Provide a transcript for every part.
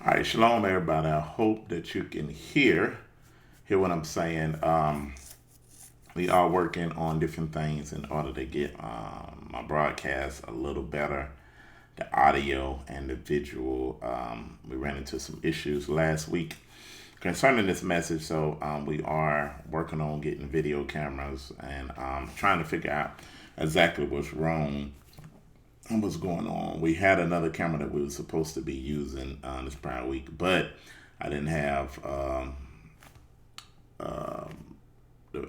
All right, shalom, everybody. I hope that you can hear what I'm saying. We are working on different things in order to get my broadcast a little better, the audio and the visual. We ran into some issues last week concerning this message, so we are working on getting video cameras and trying to figure out exactly what's wrong and what's going on. We had another camera that we were supposed to be using this prior week, but I didn't have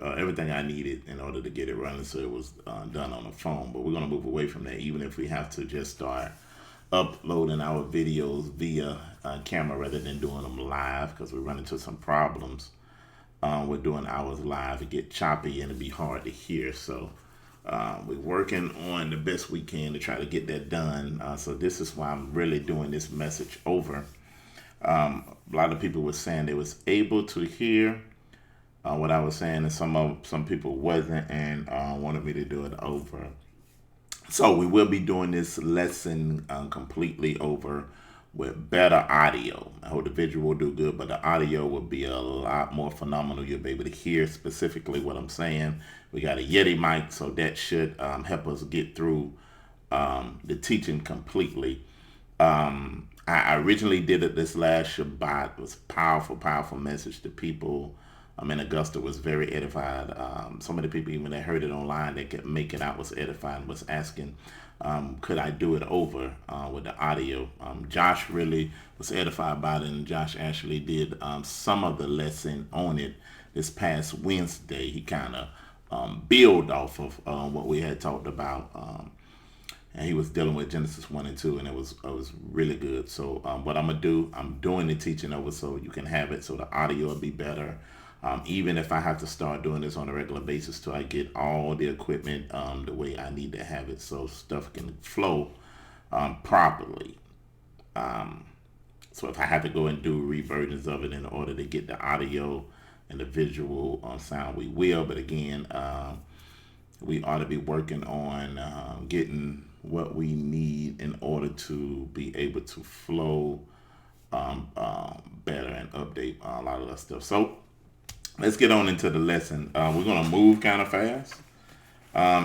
everything I needed in order to get it running, so it was done on the phone. But we're going to move away from that, even if we have to just start uploading our videos via camera rather than doing them live, because we run into some problems with doing ours live. It get choppy and it'd be hard to hear. So we're working on the best we can to try to get that done. So this is why I'm really doing this message over. A lot of people were saying they was able to hear what I was saying, and some people wasn't, and wanted me to do it over. So we will be doing this lesson completely over with better audio. I hope the visual will do good, but the audio will be a lot more phenomenal. You'll be able to hear specifically what I'm saying. We got a Yeti mic, so that should help us get through the teaching completely. I originally did it this last Shabbat. It was a powerful, powerful message to people. In Augusta was very edified. Some of the people even that heard it online that could make it out was edified and was asking, could I do it over with the audio? Josh really was edified by it, and Josh actually did some of the lesson on it this past Wednesday. He kind of build off of what we had talked about. And he was dealing with Genesis 1 and 2, and it was really good. So what I'm gonna do, I'm doing the teaching over so you can have it, so the audio will be better. Even if I have to start doing this on a regular basis till I get all the equipment the way I need to have it, so stuff can flow properly. So if I have to go and do reversions of it in order to get the audio and the visual sound, we will. But again, we ought to be working on getting what we need in order to be able to flow better and update a lot of that stuff. So let's get on into the lesson. We're going to move kind of fast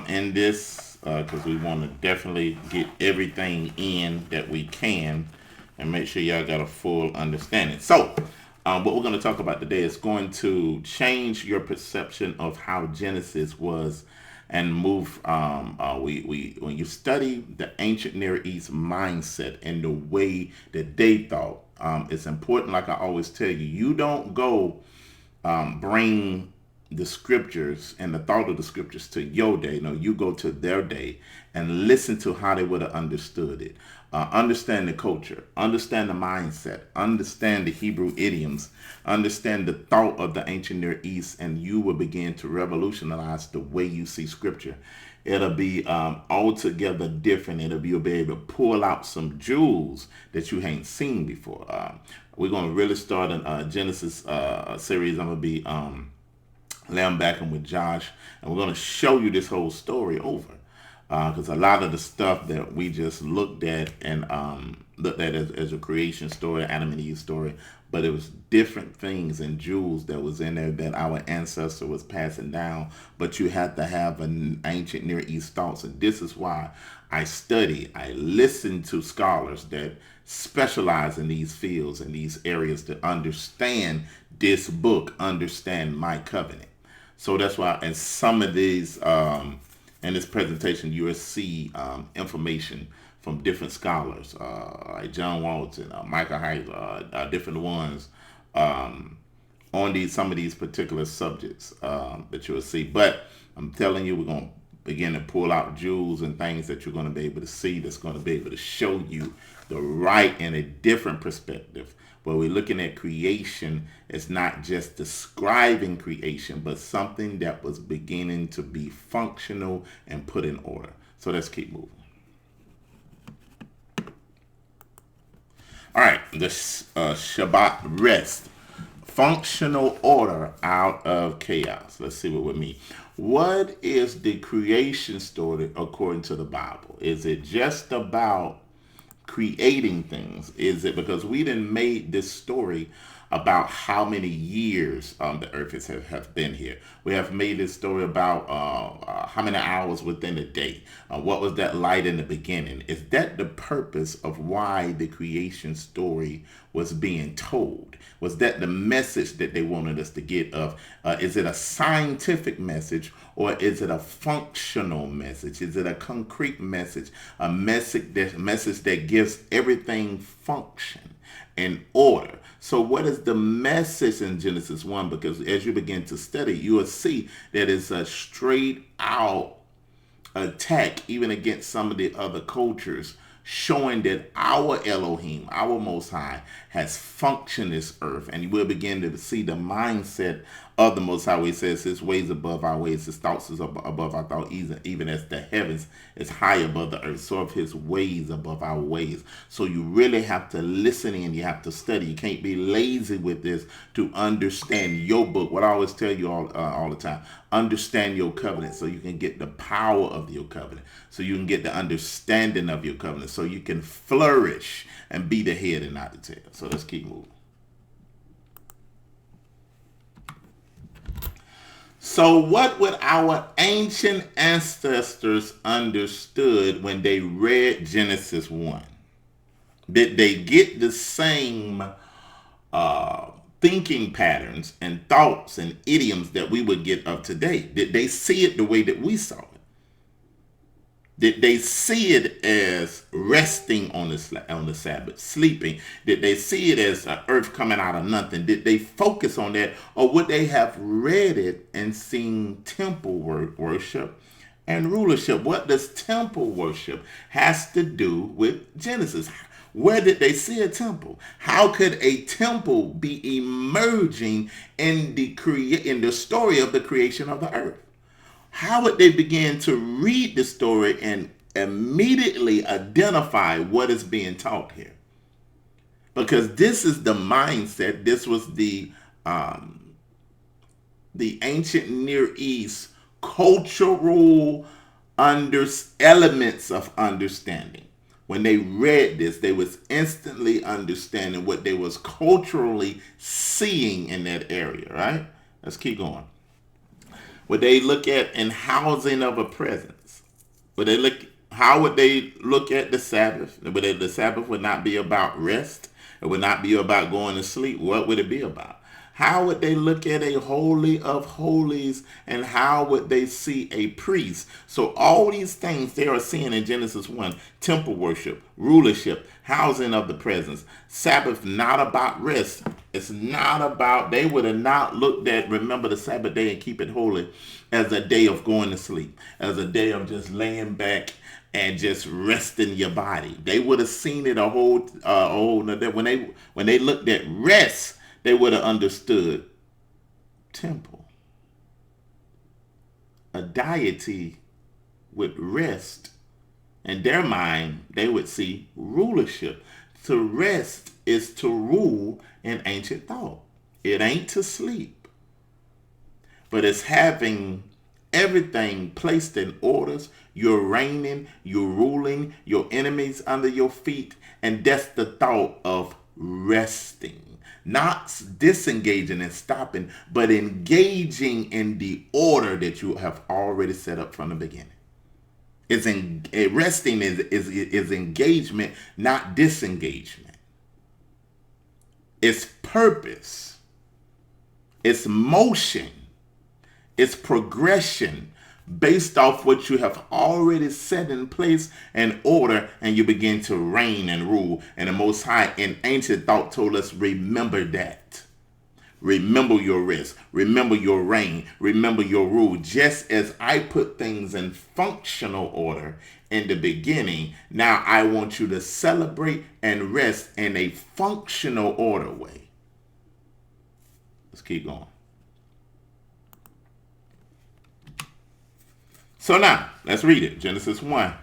in this because we want to definitely get everything in that we can and make sure y'all got a full understanding. So what we're going to talk about today is going to change your perception of how Genesis was and move. We when you study the ancient Near East mindset and the way that they thought, it's important. Like I always tell you, you don't go bring the scriptures and the thought of the scriptures to your day. No, you go to their day and listen to how they would have understood it. Understand the culture, understand the mindset, understand the Hebrew idioms, understand the thought of the ancient Near East, and you will begin to revolutionize the way you see scripture. It'll be altogether different. You'll be able to pull out some jewels that you ain't seen before. We're going to really start a Genesis series. I'm going to be laying back with Josh, and we're going to show you this whole story over. Because a lot of the stuff that we just looked at and looked at as a creation story, Adam and Eve story, but it was different things and jewels that was in there that our ancestor was passing down. But you have to have an ancient Near East thoughts, and this is why I listen to scholars that specialize in these fields and these areas to understand this book, understand my covenant. So that's why in some of these in this presentation, you will see information from different scholars, like John Walton, Michael Heiser, different ones on these some of these particular subjects that you'll see. But I'm telling you, we're going to begin to pull out jewels and things that you're going to be able to see that's going to be able to show you the right in a different perspective. Where we're looking at creation, it's not just describing creation, but something that was beginning to be functional and put in order. So let's keep moving. All right, the Shabbat rest. Functional order out of chaos. Let's see what we mean. What is the creation story according to the Bible? Is it just about creating things? Is it because we didn't made this story about how many years the earth have been here? We have made this story about how many hours within a day. What was that light in the beginning? Is that the purpose of why the creation story was being told? Was that the message that they wanted us to get of? Is it a scientific message, or is it a functional message? Is it a concrete message? A message that gives everything function and order. So what is the message in Genesis 1? Because as you begin to study, you will see that it's a straight out attack even against some of the other cultures, showing that our Elohim, our Most High, has functioned this earth. And we'll begin to see the mindset of the Most High. He says his ways above our ways, his thoughts is above our thoughts, even as the heavens is high above the earth, so of his ways above our ways. So you really have to listen in, you have to study. You can't be lazy with this to understand your book. What I always tell you all the time, understand your covenant so you can get the power of your covenant, so you can get the understanding of your covenant, so you can flourish and be the head and not the tail. So let's keep moving. So what would our ancient ancestors understood when they read Genesis 1? Did they get the same thinking patterns and thoughts and idioms that we would get of today? Did they see it the way that we saw it? Did they see it as resting on the Sabbath, sleeping? Did they see it as an earth coming out of nothing? Did they focus on that? Or would they have read it and seen temple worship and rulership? What does temple worship has to do with Genesis? Where did they see a temple? How could a temple be emerging in the story of the creation of the earth? How would they begin to read the story and immediately identify what is being taught here? Because this is the mindset. This was the ancient Near East cultural elements of understanding. When they read this, they was instantly understanding what they was culturally seeing in that area, right? Let's keep going. Would they look at in housing of a presence? How would they look at the Sabbath? The Sabbath would not be about rest. It would not be about going to sleep. What would it be about? How would they look at a holy of holies, and how would they see a priest? So all these things they are seeing in Genesis 1, temple worship, rulership, housing of the presence, Sabbath, not about rest. It's not about, they would have not looked at, remember the Sabbath day and keep it holy, as a day of going to sleep, as a day of just laying back and just resting your body. They would have seen it a whole when they looked at rest, they would have understood temple. A deity would rest. In their mind, they would see rulership. To rest is to rule in ancient thought. It ain't to sleep. But it's having everything placed in orders. You're reigning, you're ruling, your enemies under your feet. And that's the thought of resting. Not disengaging and stopping, but engaging in the order that you have already set up from the beginning. Resting is engagement, not disengagement. It's purpose. It's motion. It's progression based off what you have already set in place and order, and you begin to reign and rule. And the Most High in ancient thought told us, remember that. Remember your rest. Remember your reign. Remember your rule. Just as I put things in functional order in the beginning, now I want you to celebrate and rest in a functional order way. Let's keep going. So now, let's read it. Genesis 1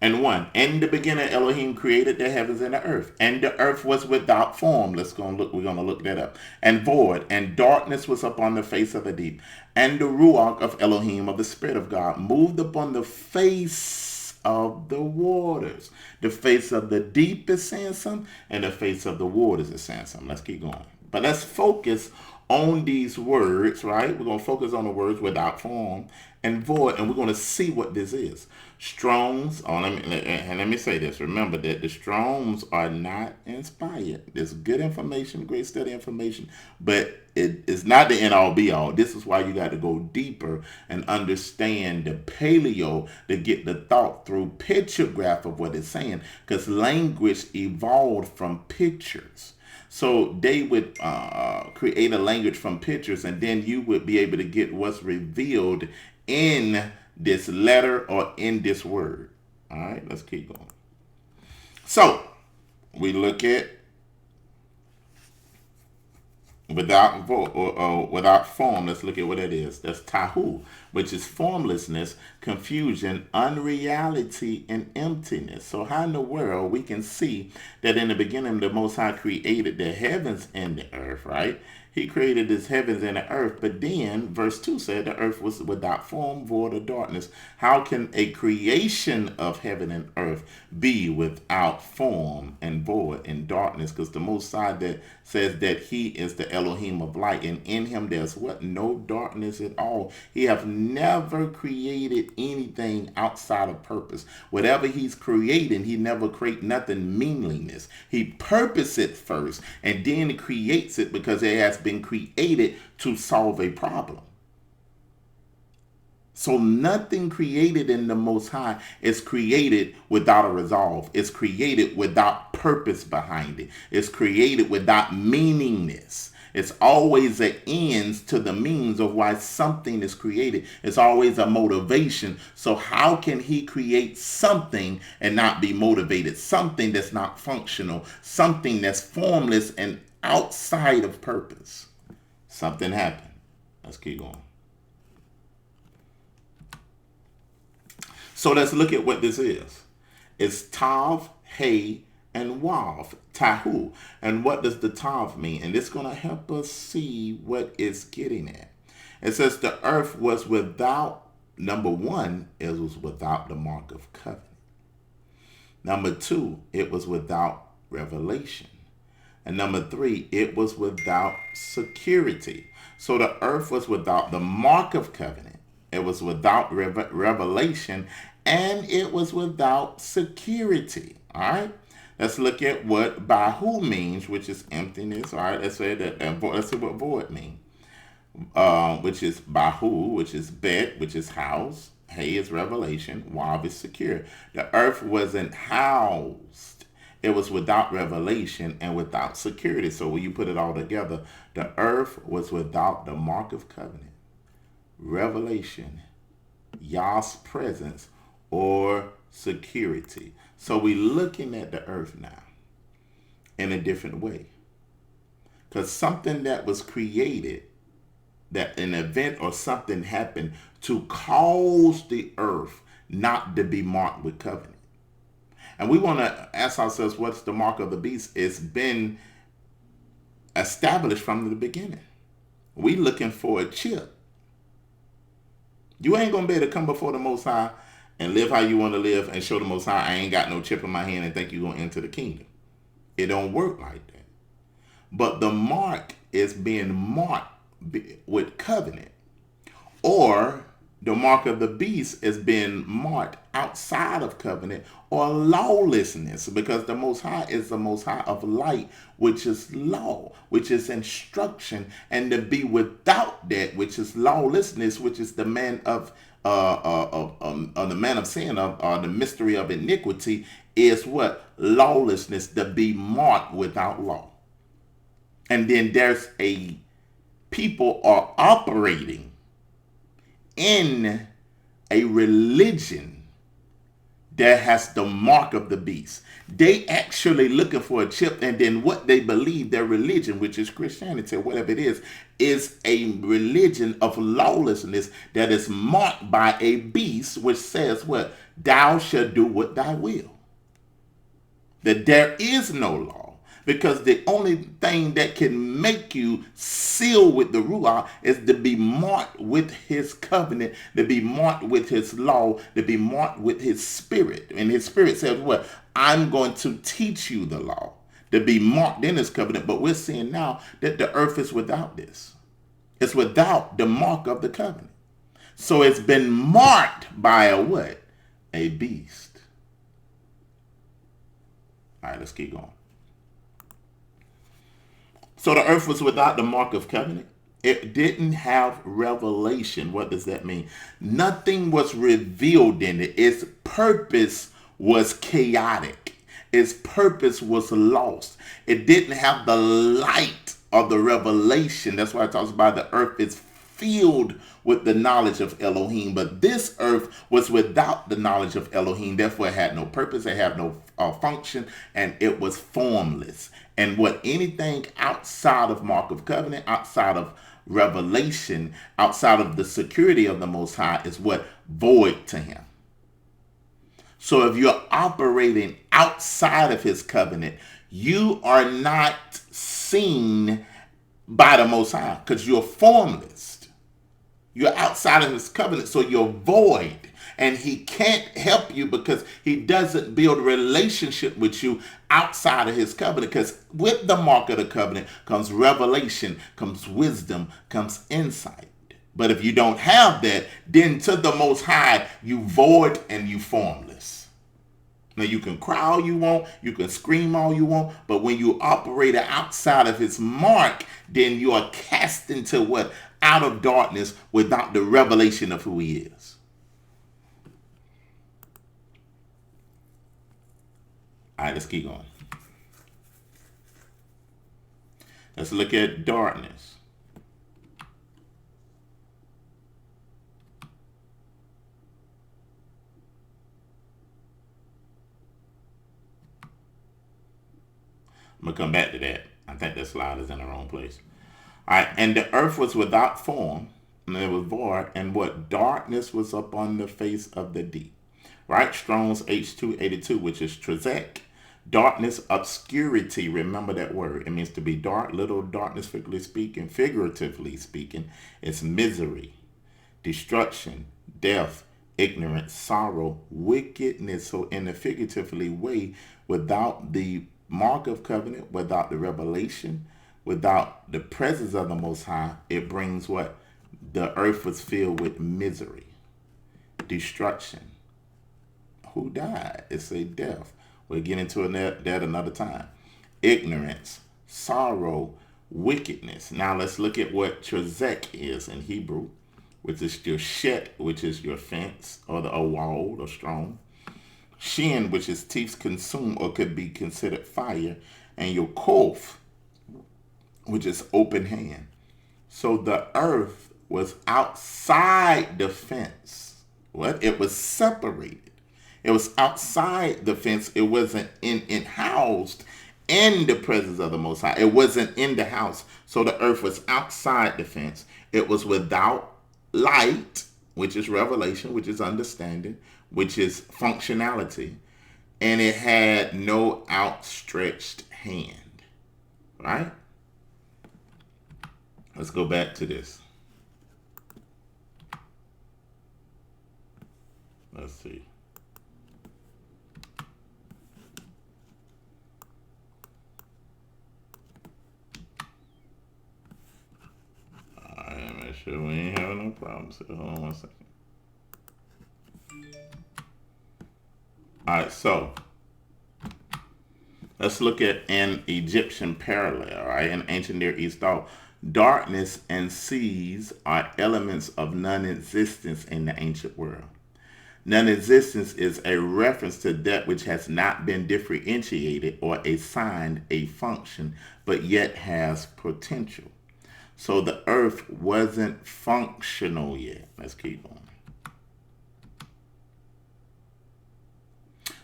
and 1. In the beginning, Elohim created the heavens and the earth. And the earth was without form. We're going to look that up. And void. And darkness was upon the face of the deep. And the Ruach of Elohim, of the Spirit of God, moved upon the face of the waters. The face of the deep is saying something, and the face of the waters is saying something. Let's keep going. But let's focus on these words, right? We're going to focus on the words without form and void, and we're going to see what this is. Strong's, let me say this. Remember that the Strong's are not inspired. There's good information, great study information, but it is not the end all be all. This is why you got to go deeper and understand the paleo to get the thought through pictograph of what it's saying, because language evolved from pictures. So they would create a language from pictures, and then you would be able to get what's revealed in this letter or in this word. All right, let's keep going. So we look at without form. Let's look at what it is. That's tahu, which is formlessness, confusion, unreality, and emptiness. So how in the world we can see that in the beginning the Most High created the heavens and the earth, right? He created his heavens and the earth, but then verse 2 said the earth was without form, void, or darkness. How can a creation of heaven and earth be without form and void and darkness? Because the Most High that says that he is the Elohim of light, and in him there's what? No darkness at all. He have never created anything outside of purpose. Whatever he's creating, he never create nothing meaningless. He purpose it first, and then creates it because it has been created to solve a problem. So nothing created in the Most High is created without a resolve. It's created without purpose behind it. It's created without meaningness. It's always an ends to the means of why something is created. It's always a motivation. So how can he create something and not be motivated? Something that's not functional, something that's formless and outside of purpose. Something happened. Let's keep going. So let's look at what this is. It's Tav, Hey, and Wav, Tahu. And what does the Tav mean? And it's going to help us see what it's getting at. It says the earth was without, number one, it was without the mark of covenant. Number two, it was without revelation. And number three, it was without security. So the earth was without the mark of covenant. It was without revelation, and it was without security. All right. Let's look at what bahu means, which is emptiness. All right. Let's say that. Let's see what void means. Which is bahu, which is bet, which is house. Hey is revelation. Wav is secure. The earth wasn't housed. It was without revelation and without security. So when you put it all together, the earth was without the mark of covenant, revelation, Yah's presence, or security. So we're looking at the earth now in a different way. Because something that was created, that an event or something happened to cause the earth not to be marked with covenant. And we want to ask ourselves, what's the mark of the beast? It's been established from the beginning. We looking for a chip. You ain't going to be able to come before the Most High and live how you want to live and show the Most High I ain't got no chip in my hand and think you're going to enter the kingdom. It don't work like that. But the mark is being marked with covenant, or the mark of the beast is being marked outside of covenant or lawlessness, because the Most High is the Most High of light, which is law, which is instruction, and to be without that, which is lawlessness, which is the man of the man of sin, of the mystery of iniquity, is what? Lawlessness, to be marked without law. And then there's a people are operating in a religion that has the mark of the beast. They actually looking for a chip, and then what they believe, their religion, which is Christianity or whatever it is a religion of lawlessness that is marked by a beast, which says what? Thou shalt do what thou will. That there is no law. Because the only thing that can make you seal with the Ruach is to be marked with his covenant, to be marked with his law, to be marked with his spirit. And his spirit says, what? I'm going to teach you the law, to be marked in his covenant. But we're seeing now that the earth is without this. It's without the mark of the covenant. So it's been marked by a what? A beast. All right, let's keep going. So the earth was without the mark of covenant. It didn't have revelation. What does that mean? Nothing was revealed in it. Its purpose was chaotic. Its purpose was lost. It didn't have the light of the revelation. That's why it talks about the earth is filled with the knowledge of Elohim. But this earth was without the knowledge of Elohim. Therefore, it had no purpose. It had no function. And it was formless. And what anything outside of Mark of Covenant, outside of revelation, outside of the security of the Most High is what? Void to him. So if you're operating outside of his covenant, you are not seen by the Most High because you're formless. You're outside of his covenant, so you're void. And he can't help you because he doesn't build a relationship with you outside of his covenant. Because with the mark of the covenant comes revelation, comes wisdom, comes insight. But if you don't have that, then to the Most High, you void and you formless. Now you can cry all you want, you can scream all you want, but when you operate outside of his mark, then you are cast into what? Out of darkness without the revelation of who he is. All right, let's keep going. Let's look at darkness. I'm going to come back to that. I think that slide is in the wrong place. All right, and the earth was without form, and it was void, and what? Darkness was upon the face of the deep. Right? Strong's H282, which is Trizek. Darkness, obscurity. Remember that word. It means to be dark, little darkness, figuratively speaking. It's misery, destruction, death, ignorance, sorrow, wickedness. So in a figuratively way, without the mark of covenant, without the revelation, without the presence of the Most High, it brings what? The earth was filled with misery, destruction. Who died? It's a death. We'll get into that another time. Ignorance, sorrow, wickedness. Now let's look at what Trizek is in Hebrew, which is your shet, which is your fence, or a wall, or strong. Shin, which is teeth consume, or could be considered fire. And your kof, which is open hand. So the earth was outside the fence. What? It was separated. It was outside the fence. It wasn't housed in the presence of the Most High. It wasn't in the house. So the earth was outside the fence. It was without light, which is revelation, which is understanding, which is functionality. And it had no outstretched hand. Right? Let's go back to this. Let's see. Alright, make sure we ain't having no problems here. Hold on 1 second. Alright, so let's look at an Egyptian parallel, right? In ancient Near East thought, darkness and seas are elements of non-existence in the ancient world. Non-existence is a reference to that which has not been differentiated or assigned a function, but yet has potential. So the earth wasn't functional yet. Let's keep on.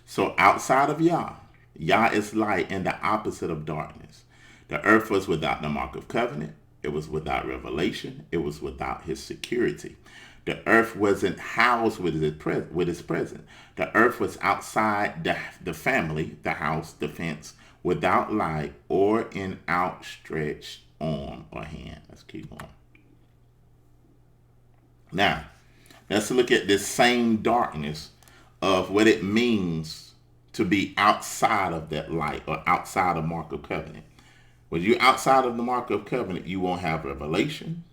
So outside of Yah, Yah is light and the opposite of darkness. The earth was without the mark of covenant. It was without revelation. It was without his security. The earth wasn't housed with its presence. The earth was outside the family, the house, the fence, without light or an outstretched arm or hand. Let's keep going. Now, let's look at this same darkness of what it means to be outside of that light or outside of Mark of Covenant. When you're outside of the Mark of Covenant, you won't have revelation.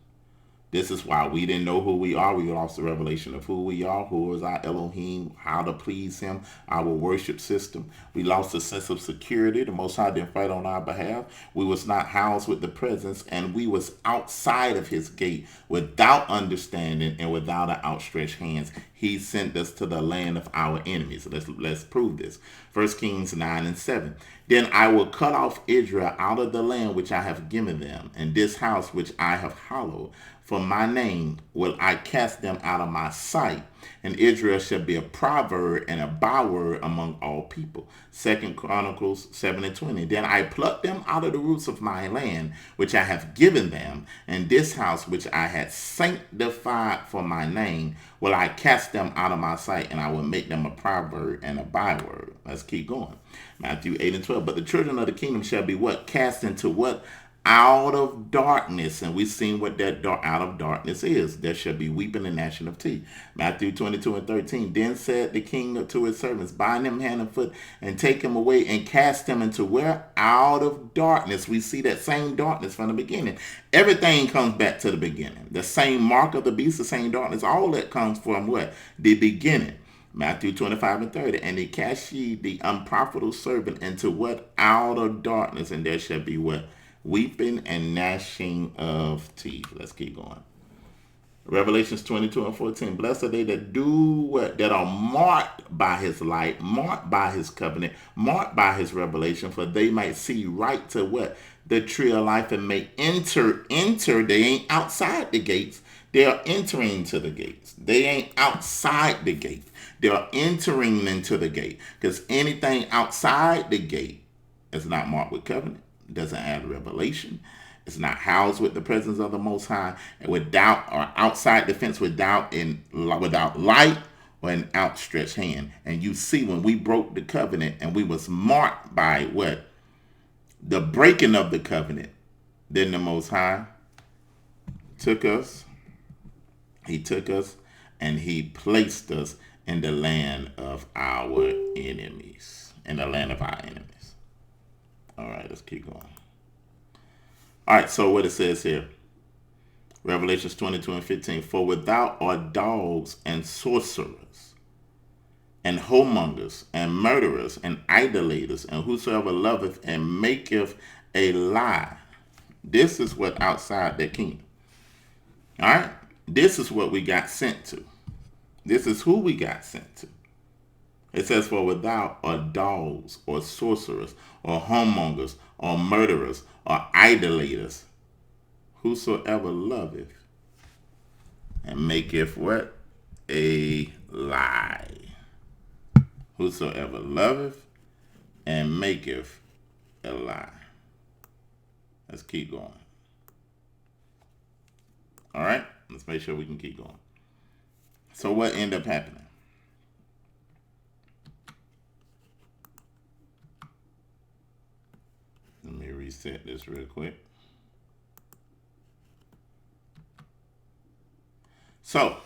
This is why we didn't know who we are. We lost the revelation of who we are, who is our Elohim, how to please him, our worship system. We lost a sense of security. The Most High didn't fight on our behalf. We was not housed with the presence, and we was outside of his gate without understanding and without an outstretched hands. He sent us to the land of our enemies. So let's prove this. 1 Kings 9:7. Then I will cut off Israel out of the land which I have given them, and this house which I have hallowed. For my name will I cast them out of my sight, and Israel shall be a proverb and a byword among all people. 2 Chronicles 7:20. Then I plucked them out of the roots of my land, which I have given them, and this house which I had sanctified for my name, will I cast them out of my sight, and I will make them a proverb and a byword. Let's keep going. Matthew 8:12. But the children of the kingdom shall be what? Cast into what? Out of darkness. And we've seen what that out of darkness is. There shall be weeping and gnashing of teeth. Matthew 22:13. Then said the king to his servants, bind him hand and foot and take him away and cast him into where? Out of darkness. We see that same darkness from the beginning. Everything comes back to the beginning. The same mark of the beast, the same darkness. All that comes from what? The beginning. Matthew 25:30. And he cast ye the unprofitable servant into what? Out of darkness. And there shall be what? Weeping and gnashing of teeth. Let's keep going. Revelations 22:14. Blessed are they that do what? That are marked by his light, marked by his covenant, marked by his revelation, for they might see right to what? The tree of life, and may enter. They ain't outside the gates. They are entering into the gates. They ain't outside the gate. They are entering into the gate. Because anything outside the gate is not marked with covenant. Doesn't have revelation. It's not housed with the presence of the Most High, and without or outside the fence, without light or an outstretched hand. And you see, when we broke the covenant and we was marked by what? The breaking of the covenant, then the Most High took us. He took us and he placed us in the land of our enemies. In the land of our enemies. All right, let's keep going. All right, so what it says here, Revelations 22:15. For without are dogs and sorcerers and whoremongers and murderers and idolaters and whosoever loveth and maketh a lie. This is what outside that kingdom. All right, this is what we got sent to. This is who we got sent to. It says, for without are dogs or sorcerers or whoremongers or murderers or idolaters, whosoever loveth and maketh what? A lie. Whosoever loveth and maketh a lie. Let's keep going. All right, let's make sure we can keep going. So what ended up happening? Let me reset this real quick. So,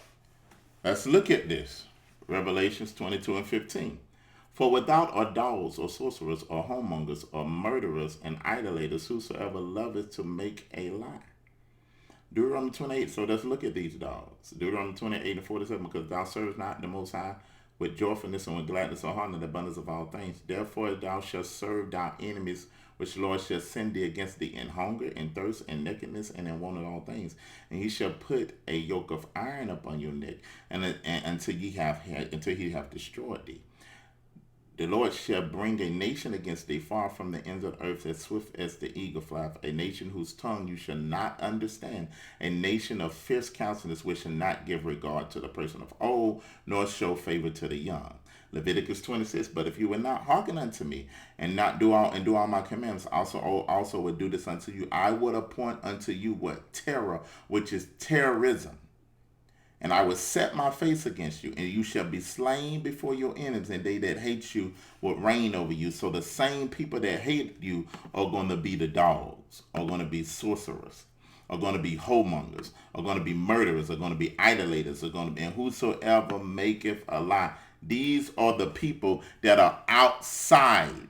let's look at this. Revelations 22:15. For without are dogs or sorcerers or whoremongers or murderers and idolaters, whosoever loveth to make a lie. Deuteronomy 28. So let's look at these dogs. Deuteronomy 28:47. Because thou servest not the Most High with joyfulness and with gladness of heart and the abundance of all things. Therefore thou shalt serve thy enemies, which the Lord shall send thee against thee in hunger and thirst and nakedness and in want of all things. And he shall put a yoke of iron upon your neck, and until he have destroyed thee. The Lord shall bring a nation against thee far from the ends of the earth, as swift as the eagle flieth, a nation whose tongue you shall not understand, a nation of fierce countenance which shall not give regard to the person of old, nor show favor to the young. Leviticus 26. But if you will not hearken unto me and not do all my commandments, also would do this unto you, I would appoint unto you what? Terror, which is terrorism. And I will set my face against you, and you shall be slain before your enemies, and they that hate you will reign over you. So the same people that hate you are going to be the dogs, are going to be sorcerers, are going to be homongers, are going to be murderers, are going to be idolaters, are going to be, and whosoever maketh a lie. These are the people that are outside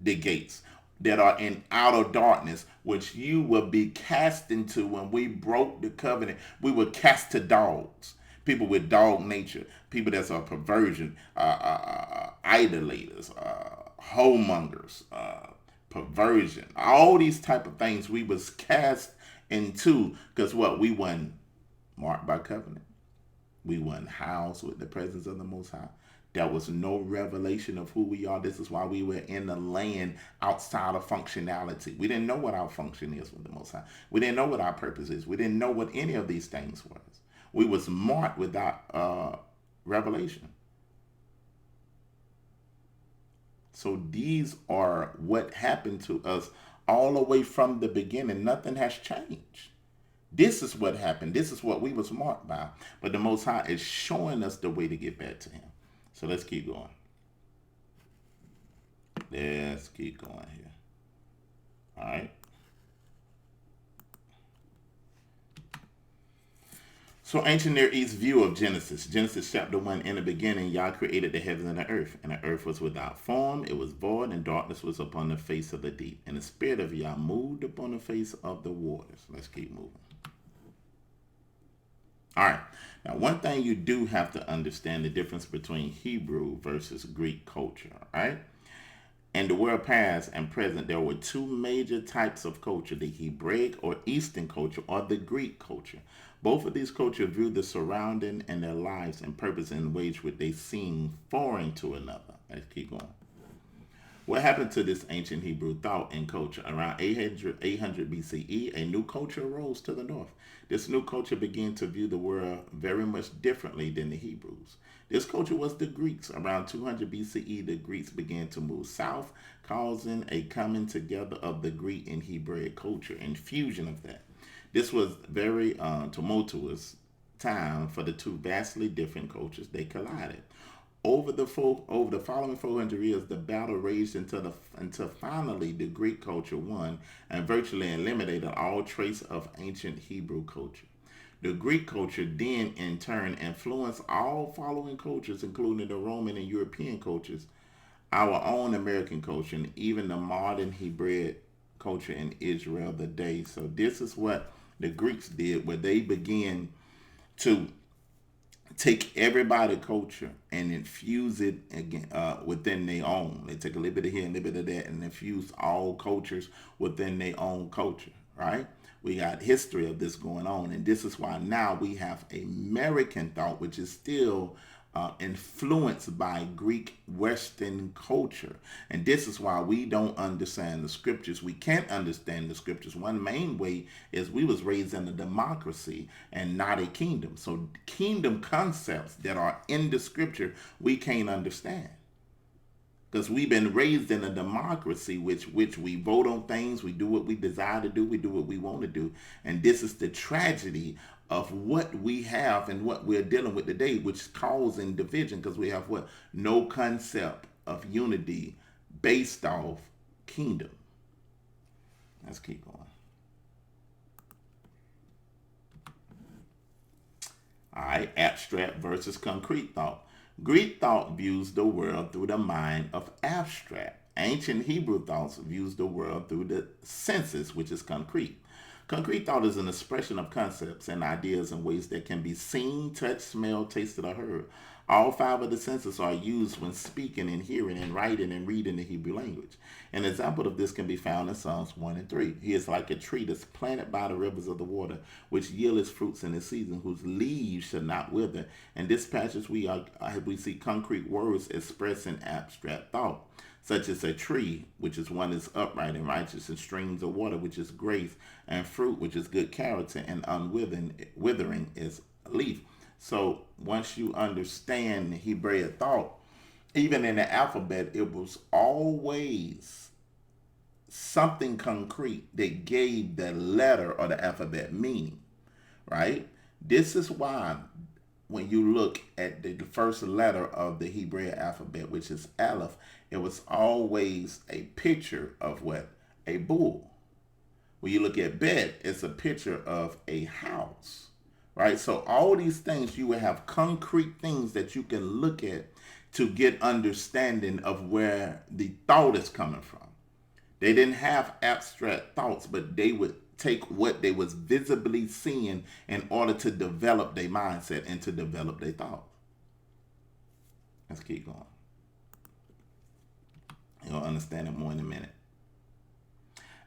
the gates, that are in outer darkness, which you will be cast into. When we broke the covenant, we were cast to dogs, people with dog nature, people that's a perversion, idolaters, homongers, perversion, all these type of things we was cast into, because what, we wasn't marked by covenant, we weren't housed with the presence of the Most High. There was no revelation of who we are. This is why we were in the land outside of functionality. We didn't know what our function is with the Most High. We didn't know what our purpose is. We didn't know what any of these things was. We was marked without revelation. So these are what happened to us all the way from the beginning. Nothing has changed. This is what happened. This is what we was marked by. But the Most High is showing us the way to get back to him. So let's keep going. Let's keep going here. All right. So ancient Near East view of Genesis. Genesis chapter 1, in the beginning, Yah created the heavens and the earth was without form, it was void, and darkness was upon the face of the deep. And the Spirit of Yah moved upon the face of the waters. Let's keep moving. All right. Now, one thing you do have to understand the difference between Hebrew versus Greek culture, all right? In the world past and present, there were two major types of culture, the Hebraic or Eastern culture or the Greek culture. Both of these cultures view the surrounding and their lives and purpose in ways which they seem foreign to another. Let's keep going. What happened to this ancient Hebrew thought and culture? Around 800 BCE, a new culture arose to the north. This new culture began to view the world very much differently than the Hebrews. This culture was the Greeks. Around 200 BCE, the Greeks began to move south, causing a coming together of the Greek and Hebraic culture and fusion of that. This was very tumultuous time for the two vastly different cultures. They collided. Over the following 400 years, the battle raged until finally the Greek culture won and virtually eliminated all trace of ancient Hebrew culture. The Greek culture then, in turn, influenced all following cultures, including the Roman and European cultures, our own American culture, and even the modern Hebraic culture in Israel today. So this is what the Greeks did, where they began to take everybody culture and infuse it again within their own. They take a little bit of here and a little bit of that and infuse all cultures within their own culture, right? We got history of this going on, and this is why now we have American thought, which is still influenced by Greek Western culture. And this is why we don't understand the scriptures. We can't understand the scriptures. One main way is we was raised in a democracy and not a kingdom. So kingdom concepts that are in the scripture, we can't understand. Because we've been raised in a democracy which we vote on things, we do what we desire to do, we do what we want to do. And this is the tragedy of what we have and what we're dealing with today, which is causing division, because we have what? No concept of unity based off kingdom. Let's keep going. All right, abstract versus concrete thought. Greek thought views the world through the mind of abstract. Ancient Hebrew thoughts views the world through the senses, which is concrete. Concrete thought is an expression of concepts and ideas in ways that can be seen, touched, smelled, tasted, or heard. All five of the senses are used when speaking and hearing and writing and reading the Hebrew language. An example of this can be found in Psalms 1 and 3. He is like a tree that's planted by the rivers of the water, which yield its fruits in its season, whose leaves shall not wither. In this passage, we see concrete words expressing abstract thought, such as a tree, which is one is upright and righteous, and streams of water, which is grace, and fruit, which is good character, and unwithering is leaf. So once you understand the Hebraic thought, even in the alphabet, it was always something concrete that gave the letter or the alphabet meaning, right? This is why when you look at the first letter of the Hebrew alphabet, which is Aleph, it was always a picture of what? A bull. When you look at Bet, it's a picture of a house, right? So all these things, you will have concrete things that you can look at to get understanding of where the thought is coming from. They didn't have abstract thoughts, but they would take what they was visibly seeing in order to develop their mindset and to develop their thoughts. Let's keep going. You'll understand it more in a minute.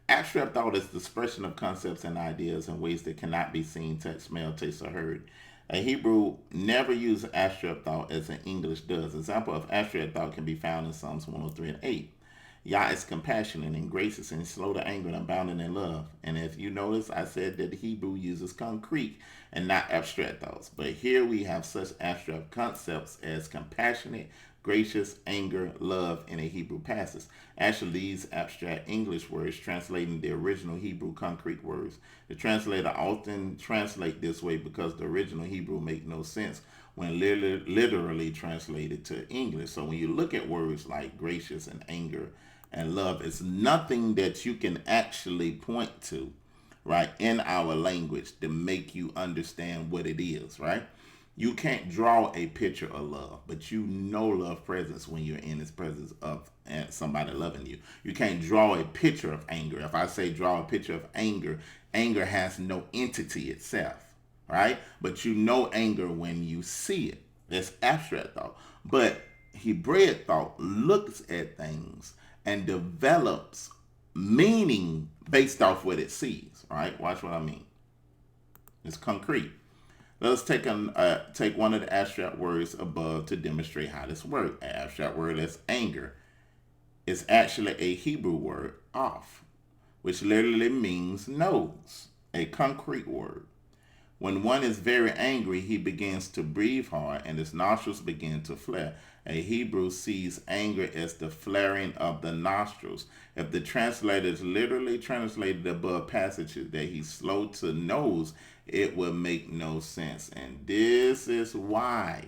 Abstract thought is the expression of concepts and ideas in ways that cannot be seen, touched, smelled, tasted, or heard. A Hebrew never uses abstract thought as an English does. Example of abstract thought can be found in Psalms 103 and 8. Yah is compassionate and gracious and slow to anger and abounding in love. And if you notice, I said that the Hebrew uses concrete and not abstract thoughts. But here we have such abstract concepts as compassionate, gracious, anger, love in a Hebrew passage. Actually, these abstract English words translating the original Hebrew concrete words. The translator often translate this way because the original Hebrew make no sense when literally translated to English. So when you look at words like gracious and anger and love, it's nothing that you can actually point to, right, in our language to make you understand what it is, right? You can't draw a picture of love, but you know love presence when you're in its presence of somebody loving you. You can't draw a picture of anger. If I say draw a picture of anger, anger has no entity itself, right? But you know anger when you see it. That's abstract thought. But Hebraic thought looks at things and develops meaning based off what it sees, right? Watch what I mean. It's concrete. Let's take one of the abstract words above to demonstrate how this works. An abstract word is anger. It's actually a Hebrew word, off, which literally means nose, a concrete word. When one is very angry, he begins to breathe hard and his nostrils begin to flare. A Hebrew sees anger as the flaring of the nostrils. If the translators literally translated above passages that he's slow to nose, it will make no sense. And this is why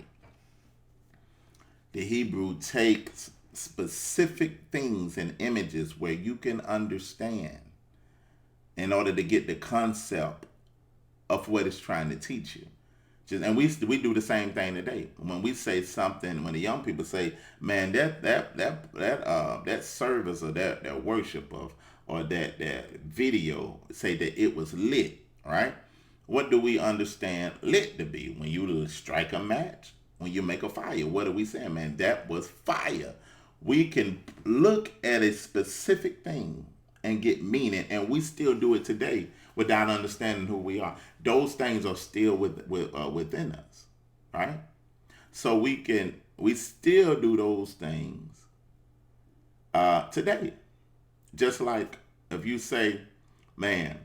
the Hebrew takes specific things and images where you can understand in order to get the concept of what it's trying to teach you. And we do the same thing today. When we say something, when the young people say, "Man, that service or that worship or that video say that it was lit," right? What do we understand lit to be? When you strike a match, when you make a fire, what are we saying, man? That was fire. We can look at a specific thing and get meaning, and we still do it today without understanding who we are. Those things are still within us, right? So we still do those things today. Just like if you say, "Man,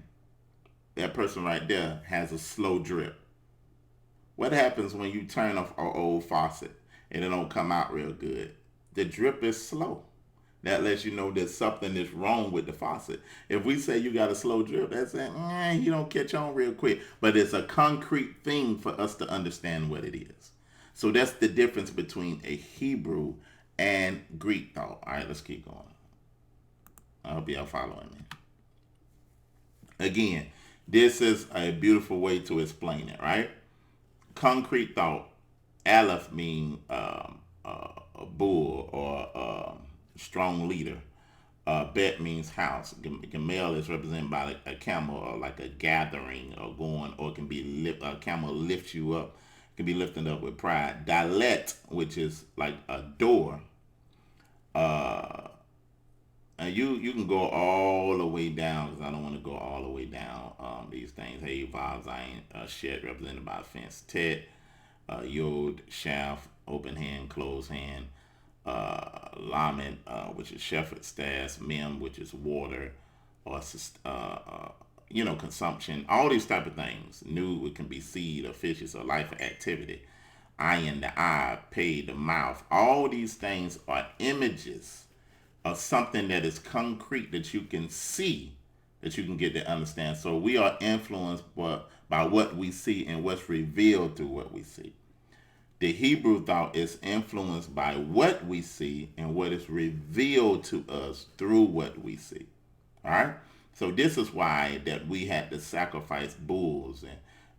that person right there has a slow drip." What happens when you turn off an old faucet and it don't come out real good? The drip is slow. That lets you know that something is wrong with the faucet. If we say you got a slow drip, that's saying you don't catch on real quick. But it's a concrete thing for us to understand what it is. So that's the difference between a Hebrew and Greek thought. All right, let's keep going. I hope y'all following me. Again, this is a beautiful way to explain it, right? Concrete thought, Aleph mean a bull or strong leader. Bet means house. Gamel is represented by a camel or like a gathering or going, or it can be a camel lifts you up. It can be lifted up with pride. Dalet, which is like a door. And you can go all the way down, because I don't want to go all the way down these things. Hey, Vav, Zayin, Shet, represented by a fence. Tet, Yod, Shaft, open hand, closed hand. Lamed, which is shepherd staff. Mem, which is water, or consumption. All these type of things. Nu, it can be seed or fishes or life or activity. Ayin, the eye. Pei, the mouth. All these things are images of something that is concrete that you can see, that you can get to understand. So we are influenced by what we see and what's revealed through what we see. The Hebrew thought is influenced by what we see and what is revealed to us through what we see. All right. So this is why that we had to sacrifice bulls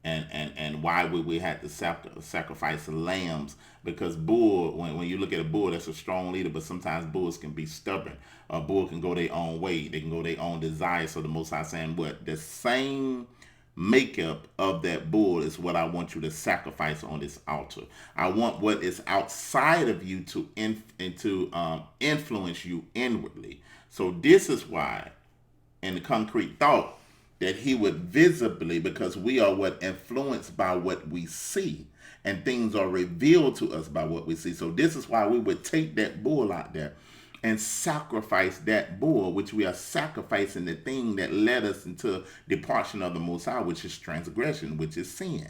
and why we had to sacrifice lambs, because bull, when you look at a bull, that's a strong leader, but sometimes bulls can be stubborn. A bull can go their own way, they can go their own desire. So the Most High saying, what the same makeup of that bull is what I want you to sacrifice on this altar. I want what is outside of you to influence you inwardly. So this is why, in the concrete thought, that he would visibly, because we are what influenced by what we see, and things are revealed to us by what we see. So this is why we would take that bull out there and sacrifice that bull, which we are sacrificing the thing that led us into departure of the Most High, which is transgression, which is sin,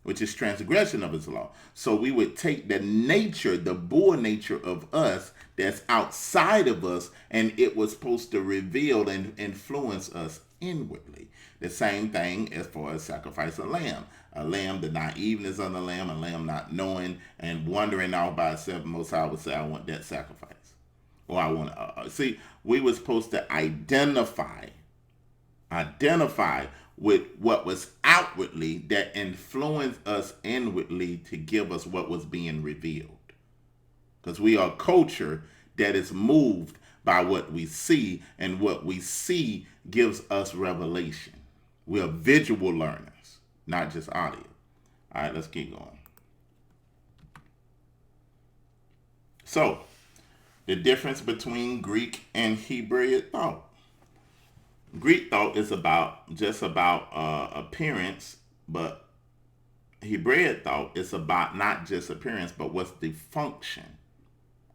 which is transgression of his law. So we would take the nature, the bull nature of us that's outside of us, and it was supposed to reveal and influence us inwardly. The same thing as far as sacrifice a lamb. A lamb, the naiveness of the lamb, a lamb not knowing and wondering all by itself. Most High would say, I want that sacrifice. Or I want to, see, we were supposed to identify with what was outwardly that influenced us inwardly to give us what was being revealed. Because we are a culture that is moved by what we see, and what we see gives us revelation. We are visual learners, not just audio. All right, let's keep going. So, the difference between Greek and Hebrew thought. Greek thought is just about appearance, but Hebrew thought is about not just appearance, but what's the function.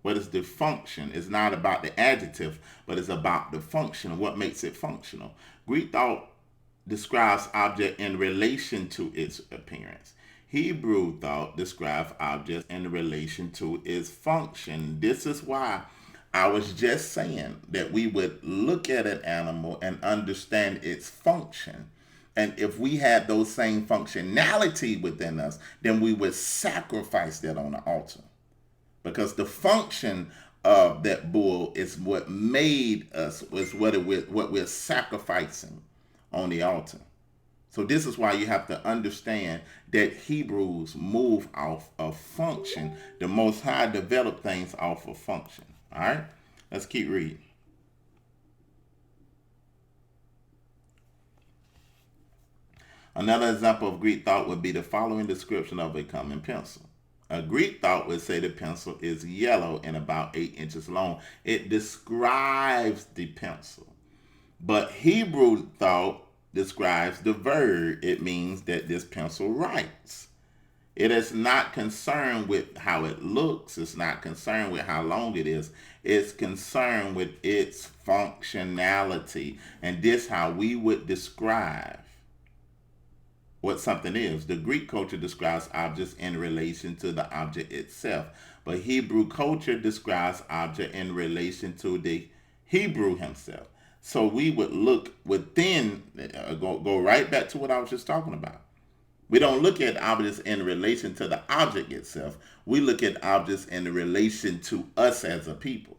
What is the function? It's not about the adjective, but it's about the function, what makes it functional. Greek thought describes object in relation to its appearance. Hebrew thought describes objects in relation to its function. This is why I was just saying that we would look at an animal and understand its function. And if we had those same functionality within us, then we would sacrifice that on the altar. Because the function of that bull is what made us, is what we're sacrificing on the altar. So this is why you have to understand that Hebrews move off of function. The Most High developed things off of function. All right, let's keep reading. Another example of Greek thought would be the following description of a common pencil. A Greek thought would say the pencil is yellow and about 8 inches long. It describes the pencil. But Hebrew thought describes the verb. It means that this pencil writes. It is not concerned with how it looks. It's not concerned with how long it is. It's concerned with its functionality. And this how we would describe what something is. The Greek culture describes objects in relation to the object itself. But Hebrew culture describes object in relation to the Hebrew himself. So we would look within, go right back to what I was just talking about. We don't look at objects in relation to the object itself. We look at objects in relation to us as a people.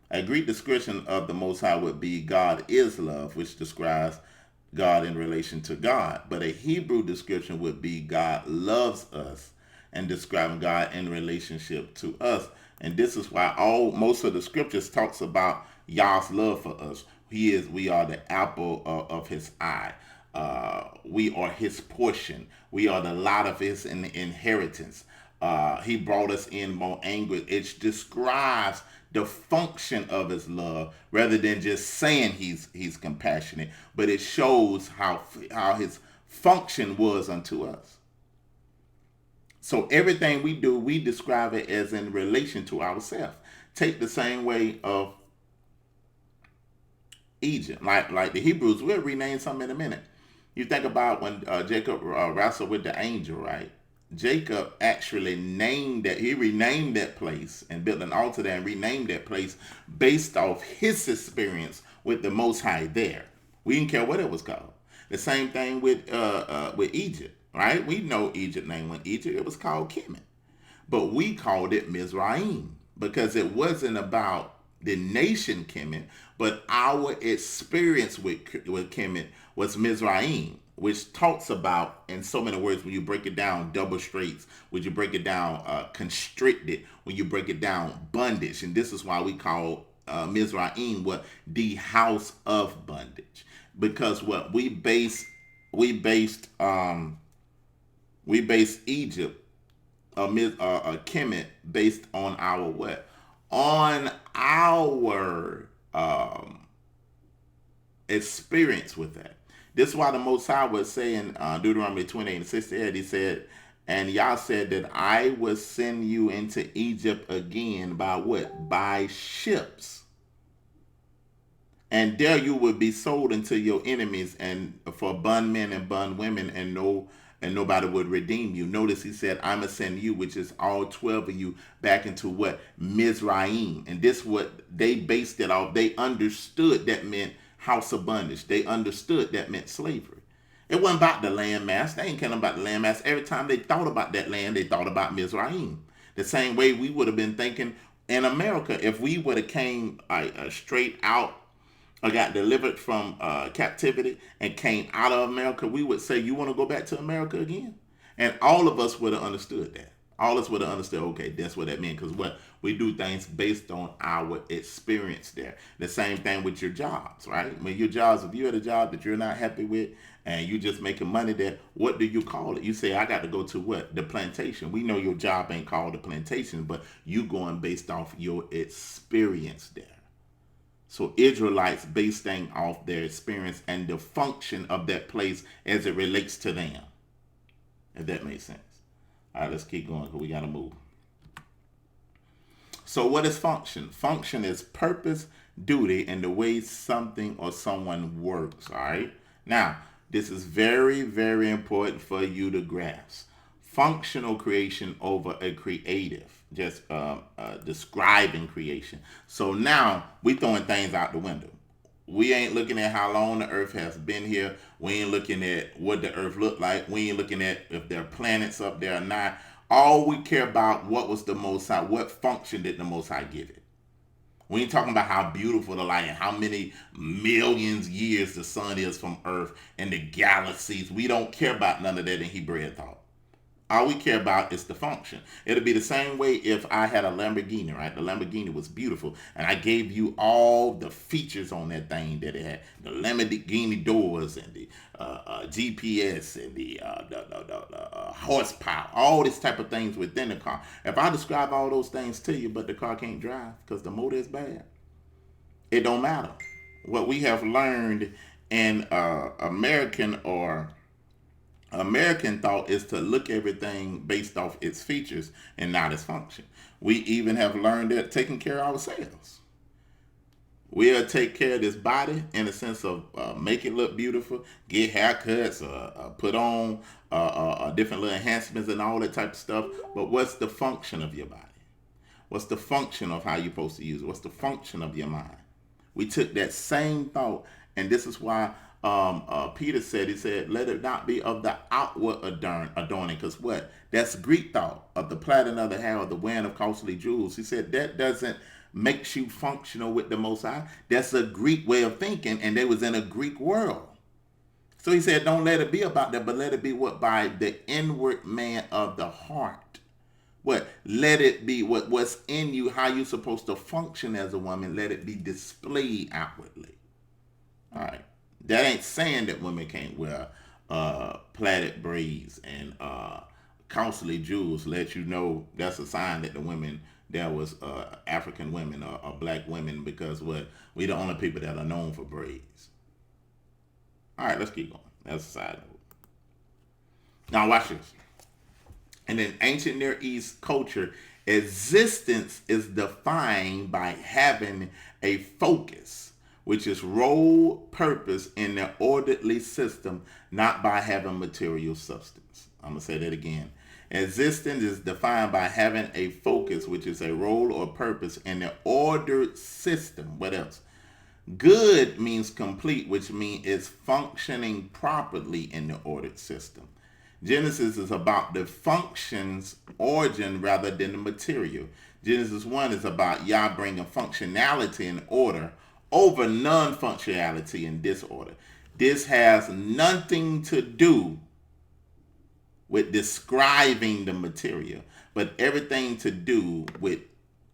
A Greek description of the Most High would be God is love, which describes God in relation to God. But a Hebrew description would be God loves us, and describing God in relationship to us. And this is why most of the scriptures talks about Yah's love for us. We are the apple of his eye. We are his portion. We are the lot of his inheritance. He brought us in more anguish. It describes the function of his love rather than just saying he's compassionate, but it shows how his function was unto us. So everything we do, we describe it as in relation to ourselves. Take the same way of Egypt, like the Hebrews. We'll rename something in a minute. You think about when Jacob wrestled with the angel, right? Jacob actually renamed that place and built an altar there and renamed that place based off his experience with the Most High there. We didn't care what it was called. The same thing with Egypt. right? We know Egypt name when Egypt, it was called Kemet. But we called it Mizraim because it wasn't about the nation Kemet, but our experience with Kemet was Mizraim, which talks about, in so many words, when you break it down, double straits, when you break it down, constricted, when you break it down, bondage. And this is why we call Mizraim what the house of bondage, because what we based Egypt, Kemet, based on our what? On our experience with that. This is why the Most High was saying, Deuteronomy 28:68, he said, and Yah said that I will send you into Egypt again by what? By ships. And there you will be sold unto your enemies, and for bondmen and bondwomen, and nobody would redeem you. Notice he said, I'ma send you, which is all 12 of you, back into what? Mizraim. And this what they based it off. They understood that meant house of bondage. They understood that meant slavery. It wasn't about the landmass. They ain't caring about the landmass. Every time they thought about that land, they thought about Mizraim. The same way we would have been thinking in America if we would have came straight out or got delivered from captivity and came out of America, we would say, you want to go back to America again? And all of us would have understood that. All of us would have understood, okay, that's what that meant. Because what? We do things based on our experience there. The same thing with your jobs, right? When your jobs, if you're at a job that you're not happy with and you just making money there, what do you call it? You say, I got to go to what? The plantation. We know your job ain't called the plantation, but you going based off your experience there. So Israelites base things off their experience and the function of that place as it relates to them. If that makes sense. All right, let's keep going because we got to move. So what is function? Function is purpose, duty, and the way something or someone works. All right. Now, this is very, very important for you to grasp. Functional creation over a creative, just describing creation. So now we throwing things out the window. We ain't looking at how long the earth has been here. We ain't looking at what the earth looked like. We ain't looking at if there are planets up there or not. All we care about, what was the Most High, what function did the Most High give it? We ain't talking about how beautiful the light and how many millions years the sun is from earth and the galaxies. We don't care about none of that in Hebrew thought. All we care about is the function. It'll be the same way if I had a Lamborghini, right? The Lamborghini was beautiful, and I gave you all the features on that thing that it had. The Lamborghini doors and the GPS and the horsepower, all this type of things within the car. If I describe all those things to you, but the car can't drive because the motor is bad, it don't matter. What we have learned in American thought is to look everything based off its features and not its function. We even have learned that taking care of ourselves. We'll take care of this body in the sense of make it look beautiful, get haircuts, put on different little enhancements and all that type of stuff. But what's the function of your body? What's the function of how you're supposed to use it? What's the function of your mind? We took that same thought, and this is why Peter said, he said, let it not be of the outward adorning, because what? That's Greek thought, of the plaiting of the hair, or the wearing of costly jewels. He said that doesn't make you functional with the Most High. That's a Greek way of thinking, and they was in a Greek world. So he said, don't let it be about that, but let it be what? By the inward man of the heart. What? Let it be what's in you, how you're supposed to function as a woman. Let it be displayed outwardly. All right. That ain't saying that women can't wear plaited braids and costly jewels. Let you know that's a sign that the women there was African women or black women, because what? We the only people that are known for braids. All right, let's keep going. That's a side note. Now watch this. And in ancient Near East culture, existence is defined by having a focus, which is role, purpose in the orderly system, not by having material substance. I'm going to say that again. Existence is defined by having a focus, which is a role or purpose in the ordered system. What else? Good means complete, which means it's functioning properly in the ordered system. Genesis is about the function's origin rather than the material. Genesis 1 is about Yah bringing functionality and order over non-functionality and disorder. This has nothing to do with describing the material, but everything to do with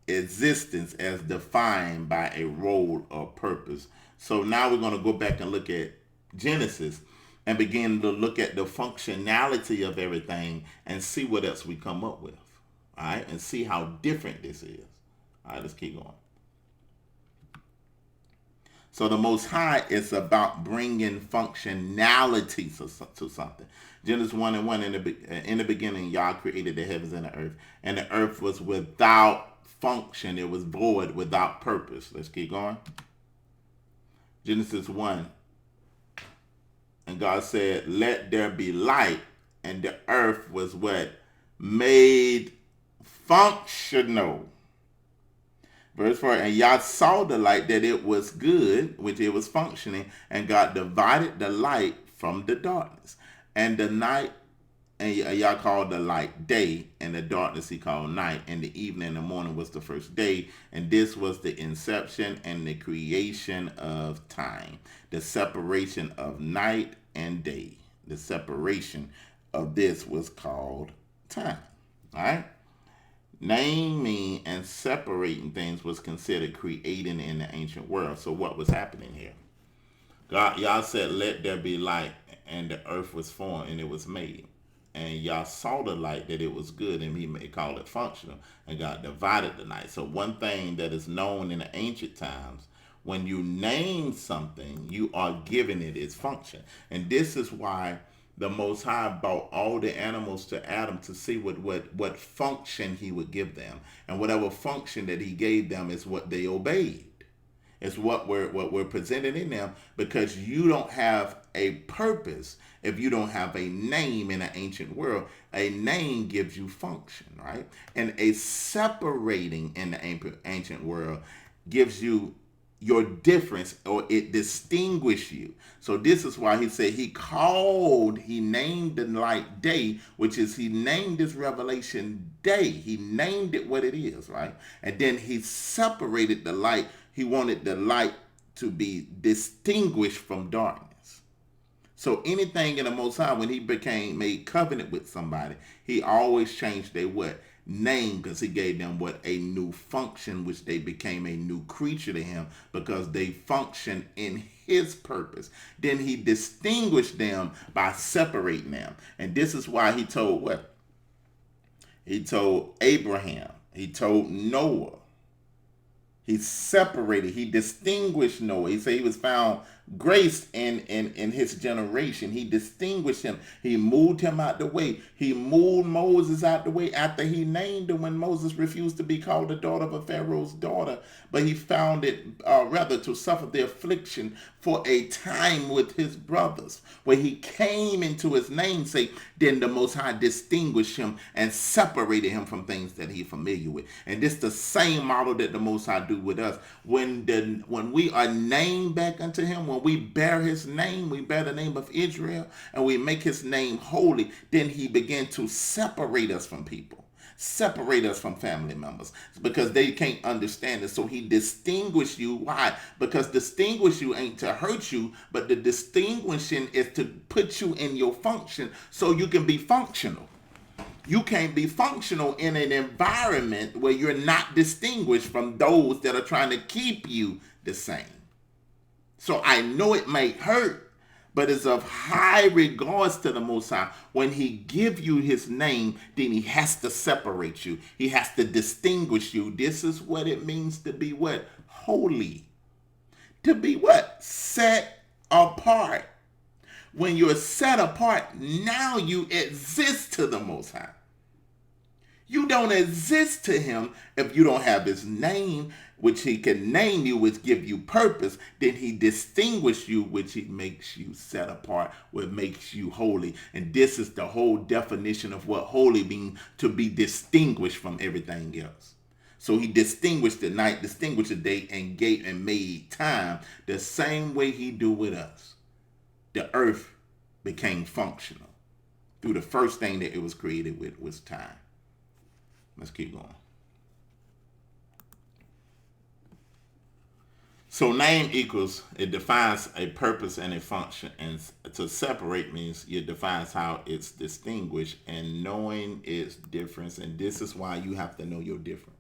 existence as defined by a role or purpose. So now we're going to go back and look at Genesis and begin to look at the functionality of everything and see what else we come up with. All right, and see how different this is. All right, let's keep going. So the Most High is about bringing functionality to something. Genesis 1 and 1, in the beginning, Yah created the heavens and the earth. And the earth was without function. It was void, without purpose. Let's keep going. Genesis 1. And God said, let there be light. And the earth was what? Made functional. Verse 4, and Yah saw the light that it was good, which it was functioning, and God divided the light from the darkness. And the night, and Yah called the light day, and the darkness he called night, and the evening and the morning was the first day. And this was the inception and the creation of time, the separation of night and day. The separation of this was called time. All right? Naming and separating things was considered creating in the ancient world. So what was happening here? God, Yah said, let there be light, and the earth was formed and it was made. And Yah saw the light that it was good, and he may call it functional, and God divided the night. So one thing that is known in the ancient times, when you name something, you are giving it its function. And this is why the Most High brought all the animals to Adam to see what function he would give them. And whatever function that he gave them is what they obeyed. It's what we're presented in them, because you don't have a purpose if you don't have a name in the ancient world. A name gives you function, right? And a separating in the ancient world gives you your difference, or it distinguishes you. So this is why he said he named the light day, which is he named this revelation day. He named it what it is, right? And then he separated the light. He wanted the light to be distinguished from darkness. So anything in the Most High, when he made covenant with somebody, he always changed their what? Name, because he gave them what? A new function, which they became a new creature to him because they function in his purpose. Then he distinguished them by separating them. And this is why he told what? He told Abraham. He told Noah. He separated, he distinguished Noah. He said he was found grace in his generation. He distinguished him. He moved him out the way. He moved Moses out the way after he named him when Moses refused to be called the daughter of a Pharaoh's daughter. But he found it rather to suffer the affliction for a time with his brothers. When he came into his namesake, then the Most High distinguished him and separated him from things that he's familiar with. And this is the same model that the Most High do with us. When we are named back unto him, when we bear his name, we bear the name of Israel, and we make his name holy, then he began to separate us from people. Separate us from family members because they can't understand it. So he distinguished you. Why? Because distinguish you ain't to hurt you, but the distinguishing is to put you in your function so you can be functional. You can't be functional in an environment where you're not distinguished from those that are trying to keep you the same. So I know it may hurt, but it's of high regards to the Most High. When he give you his name, then he has to separate you. He has to distinguish you. This is what it means to be what? Holy. To be what? Set apart. When you're set apart, now you exist to the Most High. You don't exist to him if you don't have his name, which he can name you, which give you purpose. Then he distinguish you, which he makes you set apart, what makes you holy. And this is the whole definition of what holy means, to be distinguished from everything else. So he distinguished the night, distinguished the day, and gave and made time the same way he do with us. The earth became functional. through the first thing that it was created with, was time. Let's keep going. So name equals, it defines a purpose and a function, and to separate means it defines how it's distinguished and knowing its difference. And this is why you have to know your difference.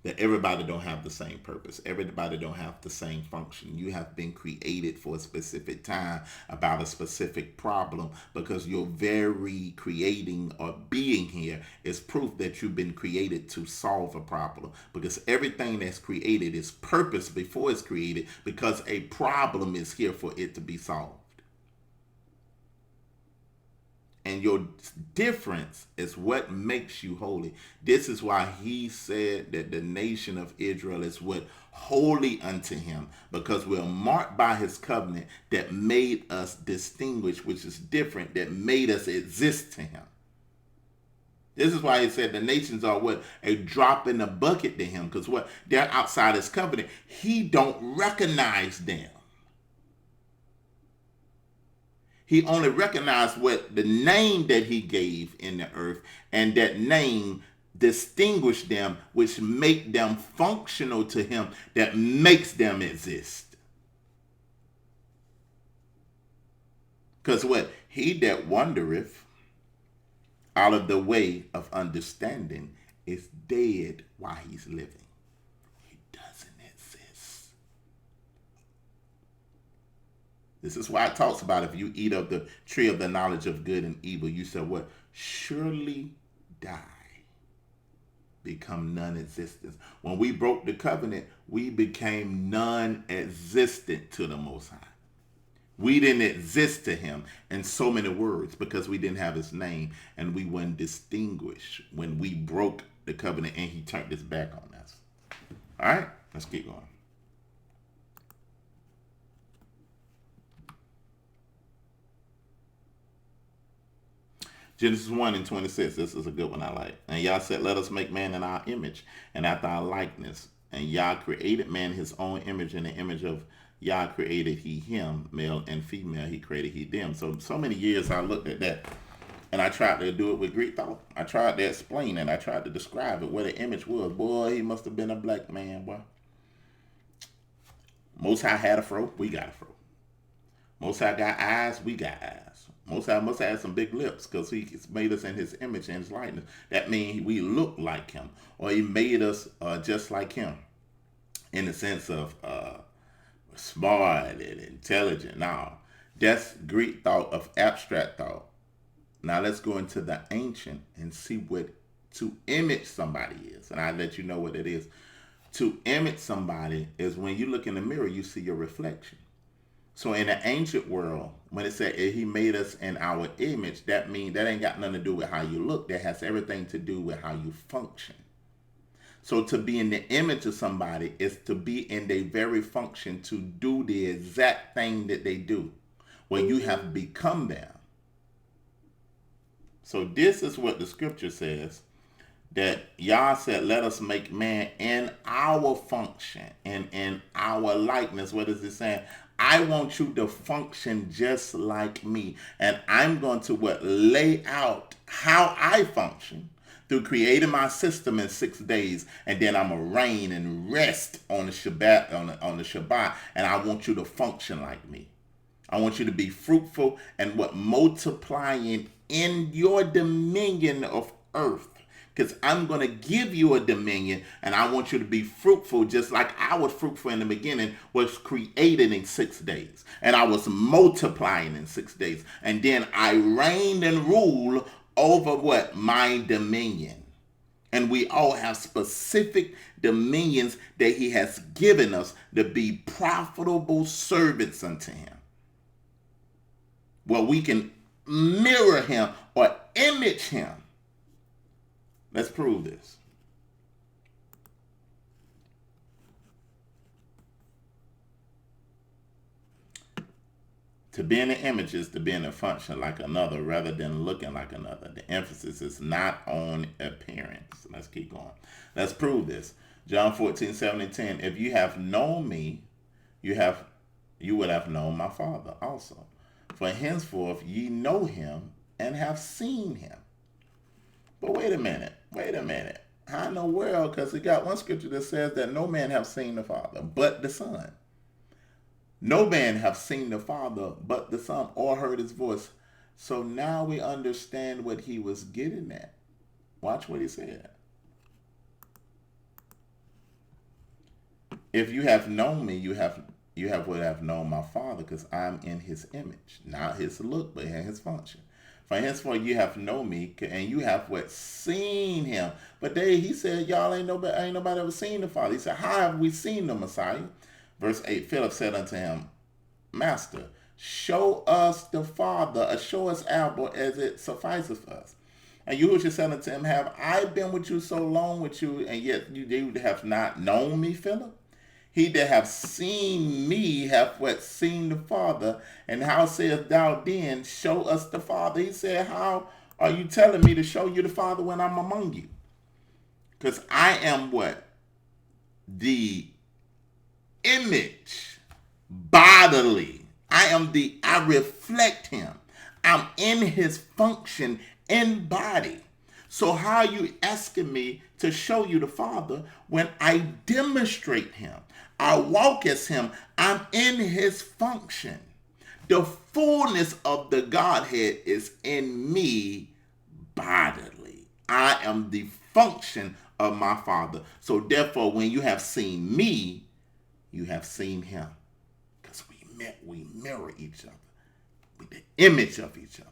That everybody don't have the same purpose. Everybody don't have the same function. You have been created for a specific time about a specific problem, because your very creating or being here is proof that you've been created to solve a problem, because everything that's created is purpose before it's created, because a problem is here for it to be solved. And your difference is what makes you holy. This is why he said that the nation of Israel is what holy unto him, because we're marked by his covenant that made us distinguished, which is different, that made us exist to him. This is why he said the nations are what? A drop in the bucket to him, because what? They're outside his covenant. He don't recognize them. He only recognized what the name that he gave in the earth, and that name distinguished them, which make them functional to him, that makes them exist. Because what? He that wandereth out of the way of understanding is dead while he's living. He doesn't exist. This is why it talks about if you eat of the tree of the knowledge of good and evil, you shall what? Surely die. Become non-existent. When we broke the covenant, we became non-existent to the Most High. We didn't exist to him in so many words because we didn't have his name, and we weren't distinguished when we broke the covenant and he turned his back on us. All right, let's keep going. Genesis 1:26. This is a good one I like. And Yah said, let us make man in our image and after our likeness. And Yah created man in his own image. In the image of Yah created he him, male and female. He created he them. So many years I looked at that and I tried to do it with Greek thought. I tried to explain it. I tried to describe it, what the image was. Boy, he must have been a black man, boy. Most High had a fro. We got a fro. Most High got eyes. We got eyes. Most High must have some big lips because he made us in his image and his likeness. That means we look like him, or he made us just like him in the sense of smart and intelligent. Now, that's Greek thought of abstract thought. Now let's go into the ancient and see what to image somebody is. And I'll let you know what it is. To image somebody is when you look in the mirror, you see your reflection. So in the ancient world, when it said he made us in our image, that means that ain't got nothing to do with how you look. That has everything to do with how you function. So to be in the image of somebody is to be in their very function, to do the exact thing that they do, where you have become them. So this is what the scripture says, that Yah said, let us make man in our function and in our likeness. What is it saying? I want you to function just like me. And I'm going to lay out how I function through creating my system in 6 days. And then I'm going to reign and rest on the Shabbat, on the Shabbat. And I want you to function like me. I want you to be fruitful and multiplying in your dominion of earth. Because I'm going to give you a dominion, and I want you to be fruitful just like I was fruitful in the beginning, was created in 6 days. And I was multiplying in 6 days. And then I reigned and ruled over what? My dominion. And we all have specific dominions that he has given us to be profitable servants unto him. Well, we can mirror him or image him. Let's prove this. To be in the image is to be in a function like another rather than looking like another. The emphasis is not on appearance. Let's keep going. Let's prove this. John 14:7-10. If you have known me, you would have known my Father also. For henceforth ye know him and have seen him. But wait a minute. Wait a minute. How in the world? Because we got one scripture that says that no man have seen the Father but the Son. No man have seen the Father but the Son or heard his voice. So now we understand what he was getting at. Watch what he said. If you have known me, you would have known my Father, because I'm in his image, not his look, but in his function. For henceforth you have known me, and you have what, seen him. But he said, y'all ain't nobody ever seen the Father. He said, how have we seen the Messiah? Verse 8, Philip said unto him, Master, show us the Father, or show us Abba, as it sufficeth us. And Yahushua said unto him, have I been with you so long with you, and yet you have not known me, Philip? He that have seen me have what, seen the Father. And how sayest thou then, show us the Father? He said, how are you telling me to show you the Father when I'm among you? Because I am what? The image, bodily. I reflect him. I'm in his function in body. So how are you asking me to show you the Father when I demonstrate him? I walk as him. I'm in his function. The fullness of the Godhead is in me bodily. I am the function of my Father. So therefore, when you have seen me, you have seen him. Because we mirror each other with the image of each other.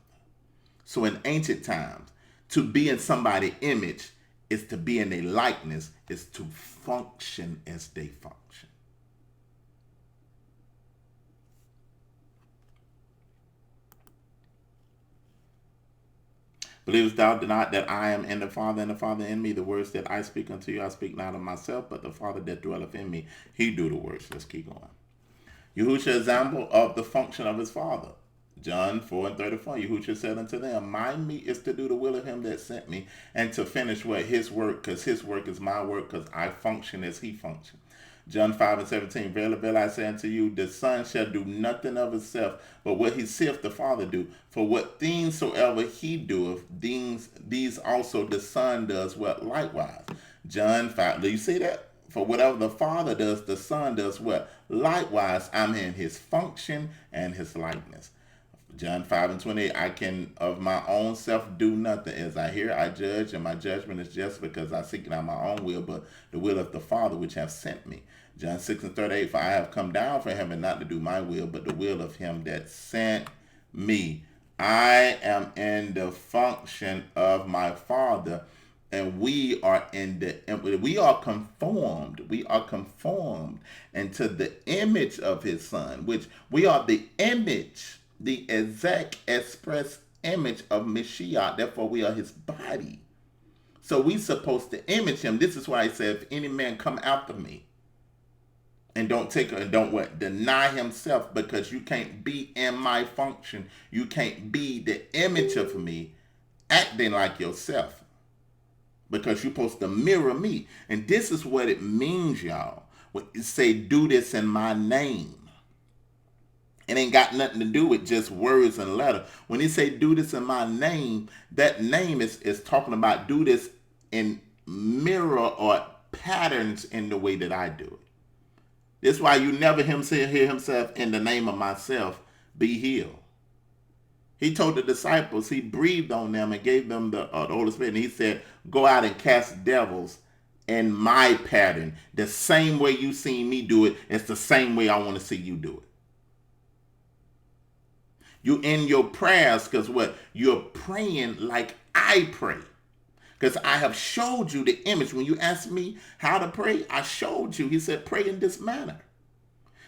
So in ancient times, to be in somebody's image is to be in their likeness, is to function as they function. Believest thou not that I am in the Father, and the Father in me? The words that I speak unto you, I speak not of myself, but the Father that dwelleth in me, he do the works. Let's keep going. Yahushua example of the function of his Father. John 4:34, Yahushua said unto them, my meat is to do the will of him that sent me, and to finish what? His work, because his work is my work, because I function as he functions. John 5:17, verily, verily, I say unto you, the Son shall do nothing of himself, but what he seeth the Father do. For what things soever he doeth, these also the Son does what likewise. John 5, do you see that? For whatever the Father does, the Son does what? Likewise, I'm in his function and his likeness. John 5:28, I can of my own self do nothing. As I hear, I judge, and my judgment is just, because I seek not my own will, but the will of the Father which hath sent me. John 6:38, for I have come down from heaven not to do my will, but the will of him that sent me. I am in the function of my Father, and we are conformed into the image of his Son, which we are the image, the exact express image of Mashiach. Therefore, we are his body. So we supposed to image him. This is why he said, if any man come after me and don't deny himself, because you can't be in my function. You can't be the image of me acting like yourself, because you're supposed to mirror me. And this is what it means, y'all. When you say, do this in my name. It ain't got nothing to do with just words and letters. When he say do this in my name, that name is talking about do this in mirror or patterns in the way that I do it. That's why you never hear himself, in the name of myself, be healed. He told the disciples, he breathed on them and gave them the Holy Spirit. And he said, go out and cast devils in my pattern. The same way you seen me do it, it's the same way I want to see you do it. You in your prayers, because what? You're praying like I pray. Because I have showed you the image. When you asked me how to pray, I showed you. He said, pray in this manner.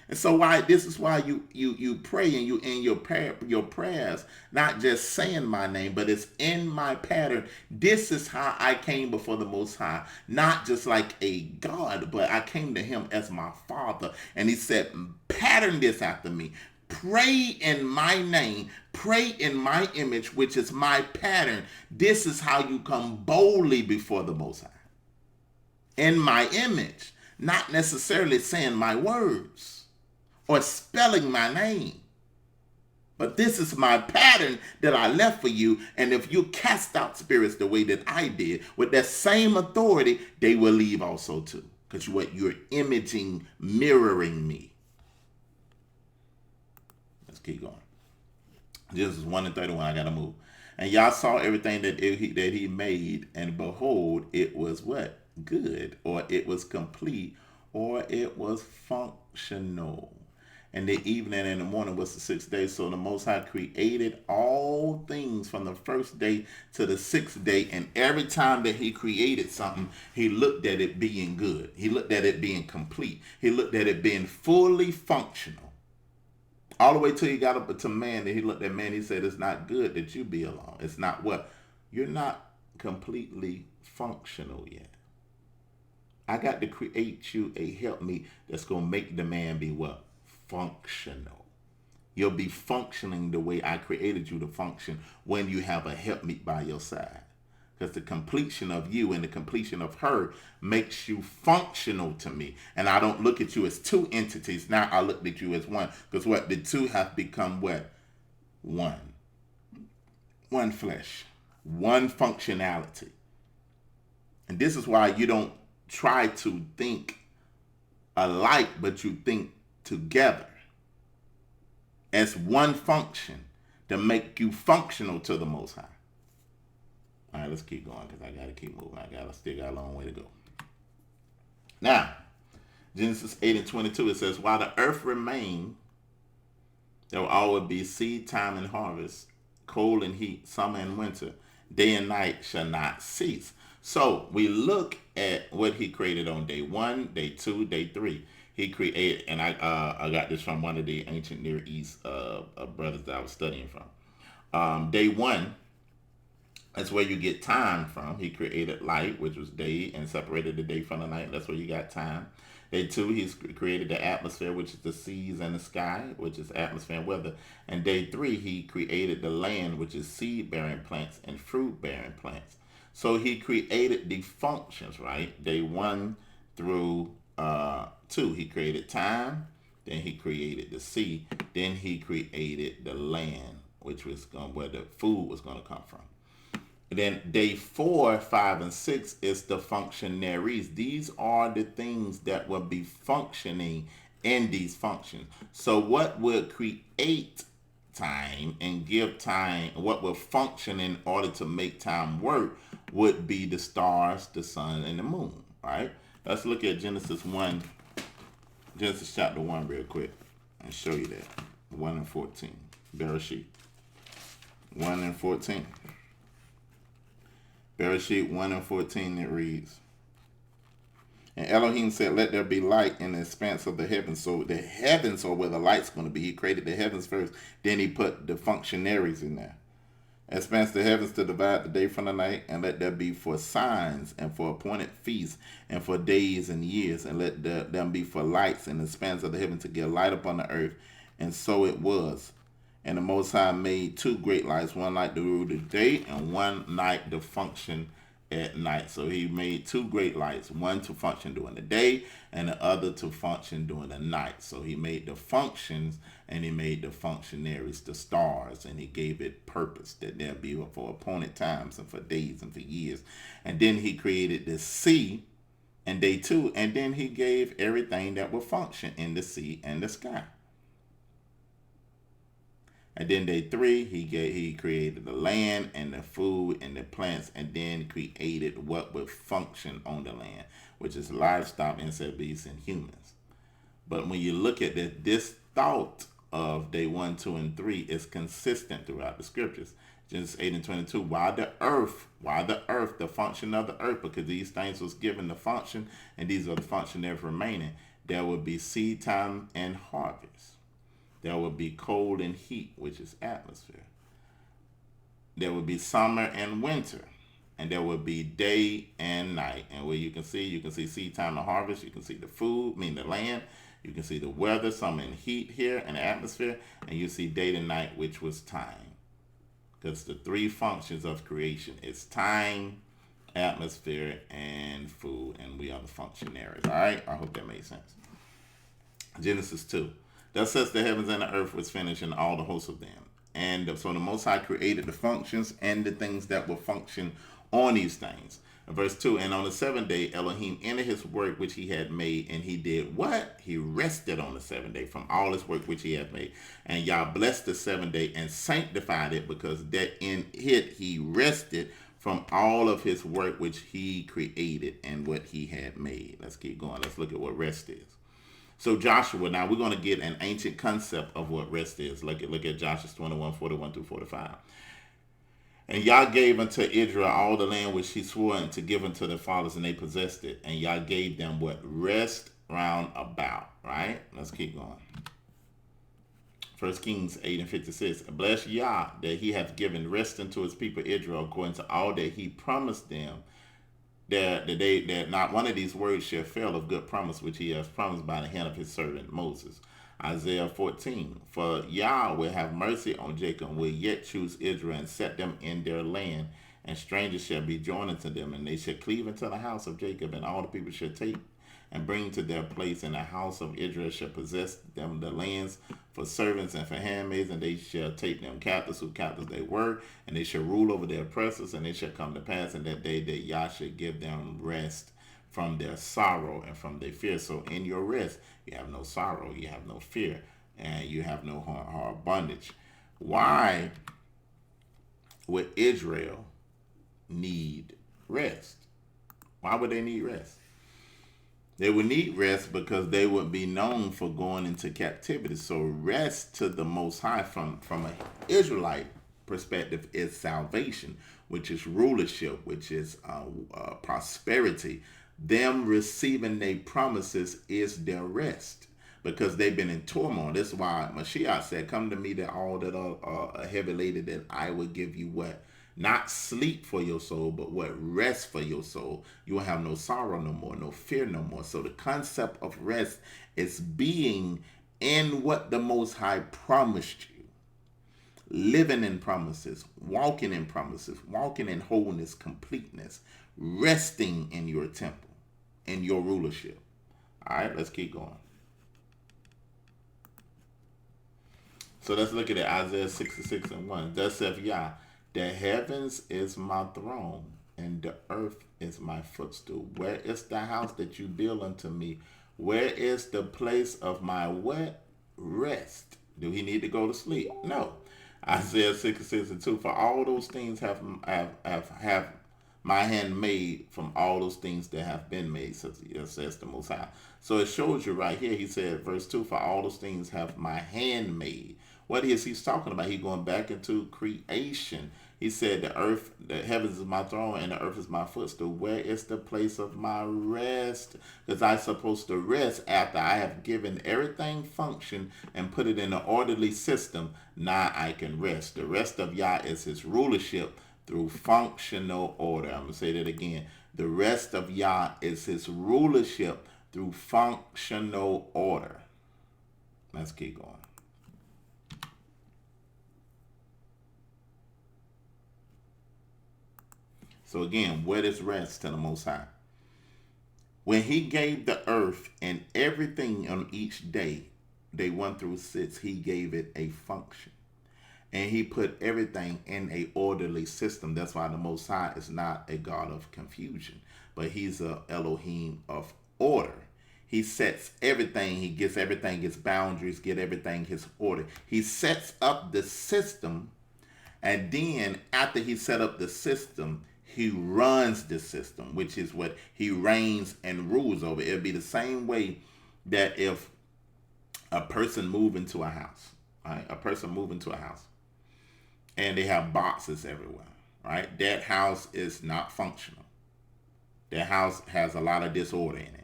And so this is why you pray, and you in your prayers, not just saying my name, but it's in my pattern. This is how I came before the Most High, not just like a God, but I came to him as my Father. And he said, pattern this after me. Pray in my name, pray in my image, which is my pattern. This is how you come boldly before the Most High. In my image, not necessarily saying my words or spelling my name. But this is my pattern that I left for you. And if you cast out spirits the way that I did, with that same authority, they will leave also too. Because what you're imaging, mirroring me. Let's keep going. Genesis 1 and 31, I gotta move. And y'all saw everything that he made, and behold, it was what? Good, or it was complete, or it was functional. And the evening and the morning was the sixth day. So the Most High created all things from the first day to the sixth day. And every time that he created something, he looked at it being good. He looked at it being complete. He looked at it being fully functional. All the way till he got up to man, and he looked at man, he said, it's not good that you be alone. It's not what? You're not completely functional yet. I got to create you a helpmeet that's going to make the man be what? Functional. You'll be functioning the way I created you to function when you have a helpmeet by your side. Because the completion of you and the completion of her makes you functional to me. And I don't look at you as two entities. Now I look at you as one. Because what? The two have become what? One. One flesh. One functionality. And this is why you don't try to think alike, but you think together as one function to make you functional to the Most High. All right, let's keep going because I got to keep moving. I still got a long way to go. Now, Genesis 8 and 22, it says, while the earth remained, there will always be seed time and harvest, cold and heat, summer and winter. Day and night shall not cease. So we look at what he created on day 1, day 2, day 3. He created, and I got this from one of the ancient Near East brothers that I was studying from. Day 1, that's where you get time from. He created light, which was day, and separated the day from the night. That's where you got time. Day 2, he's created the atmosphere, which is the seas and the sky, which is atmosphere and weather. And day 3, he created the land, which is seed-bearing plants and fruit-bearing plants. So he created the functions, right? Day 1 through 2, he created time. Then he created the sea. Then he created the land, which was where the food was going to come from. And then day 4, 5, and 6 is the functionaries. These are the things that will be functioning in these functions. So what will create time and give time, what will function in order to make time work would be the stars, the sun, and the moon, right? Let's look at Genesis chapter 1 real quick and show you that. 1 and 14. Bereshit. 1 and 14. Bereshit 1 and 14, it reads, and Elohim said, let there be light in the expanse of the heavens. So the heavens are where the light's going to be. He created the heavens first. Then he put the functionaries in there. Expanse the heavens to divide the day from the night, and let there be for signs and for appointed feasts and for days and years, and let them be for lights in the expanse of the heaven to give light upon the earth. And so it was. And the Most High made 2 great lights, one light to rule the day and one light to function at night. So he made 2 great lights, one to function during the day and the other to function during the night. So he made the functions and he made the functionaries, the stars, and he gave it purpose that they'll be for appointed times and for days and for years. And then he created the sea in day 2, and then he gave everything that will function in the sea and the sky. And then day 3, he created the land and the food and the plants, and then created what would function on the land, which is livestock, insect, beasts, and humans. But when you look at this thought of day 1, 2, and 3 is consistent throughout the scriptures. Genesis 8 and 22, why the earth, the function of the earth, because these things was given the function, and these are the functionaries remaining. There will be seed time and harvest. There will be cold and heat, which is atmosphere. There will be summer and winter. And there will be day and night. And where you can see seed time and harvest. You can see the food, meaning the land. You can see the weather, summer and heat here in the atmosphere. And you see day and night, which was time. Because the 3 functions of creation is time, atmosphere, and food. And we are the functionaries. All right? I hope that made sense. Genesis 2. Thus says the heavens and the earth was finished and all the hosts of them. And so the Most High created the functions and the things that will function on these things. Verse 2, and on the seventh day, Elohim ended his work which he had made, and he did what? He rested on the seventh day from all his work which he had made. And Yah blessed the seventh day and sanctified it, because that in it he rested from all of his work which he created and what he had made. Let's keep going. Let's look at what rest is. So Joshua, now we're going to get an ancient concept of what rest is. Look at Joshua 21:41 through 45. And Yah gave unto Israel all the land which he swore to give unto their fathers, and they possessed it. And Yah gave them what? Rest round about. Right? Let's keep going. 1 Kings 8:56. Bless Yah that he hath given rest unto his people Israel, according to all that he promised them, that not one of these words shall fail of good promise which he has promised by the hand of his servant Moses. Isaiah 14. For Yah will have mercy on Jacob, and will yet choose Israel, and set them in their land, and strangers shall be joined unto them, and they shall cleave into the house of Jacob, and all the people shall take and bring to their place, and the house of Israel shall possess them the lands for servants and for handmaids, and they shall take them captives who captives they were, and they shall rule over their oppressors, and it shall come to pass in that day that Yah shall give them rest from their sorrow and from their fear. So in your rest, you have no sorrow, you have no fear, and you have no hard bondage. Why would Israel need rest? Why would they need rest? They would need rest because they would be known for going into captivity. So rest to the Most High from an Israelite perspective is salvation, which is rulership, which is prosperity. Them receiving their promises is their rest, because they've been in turmoil. That's why Mashiach said, come to me that all that are heavy laden, that I will give you what? Not sleep for your soul, but what? Rest for your soul. You will have no sorrow no more, no fear no more. So the concept of rest is being in what the Most High promised you. Living in promises, walking in promises, walking in wholeness, completeness, resting in your temple, in your rulership. All right, let's keep going. So let's look at it. Isaiah 66:1. Thus saith Yah, the heavens is my throne, and the earth is my footstool. Where is the house that you build unto me? Where is the place of my what? Rest. Do he need to go to sleep? No. Isaiah 66:2. For all those things have my hand made from all those things that have been made, says the Most High. So it shows you right here, he said, verse 2, for all those things have my hand made. What is he's talking about? He's going back into creation. He said, the heavens is my throne, and the earth is my footstool. Where is the place of my rest? Because I'm supposed to rest after I have given everything function and put it in an orderly system. Now I can rest. The rest of Yah is his rulership through functional order. I'm going to say that again. The rest of Yah is his rulership through functional order. Let's keep going. So again, what is rest to the Most High? When he gave the earth and everything on each day, day 1 through 6, he gave it a function. And he put everything in a orderly system. That's why the Most High is not a God of confusion, but he's a Elohim of order. He sets everything, he gets everything, his boundaries, get everything his order. He sets up the system, and then after he set up the system, he runs the system, which is what he reigns and rules over. It'll be the same way that if a person move into a house, right? A person move into a house, and they have boxes everywhere, right? That house is not functional. That house has a lot of disorder in it.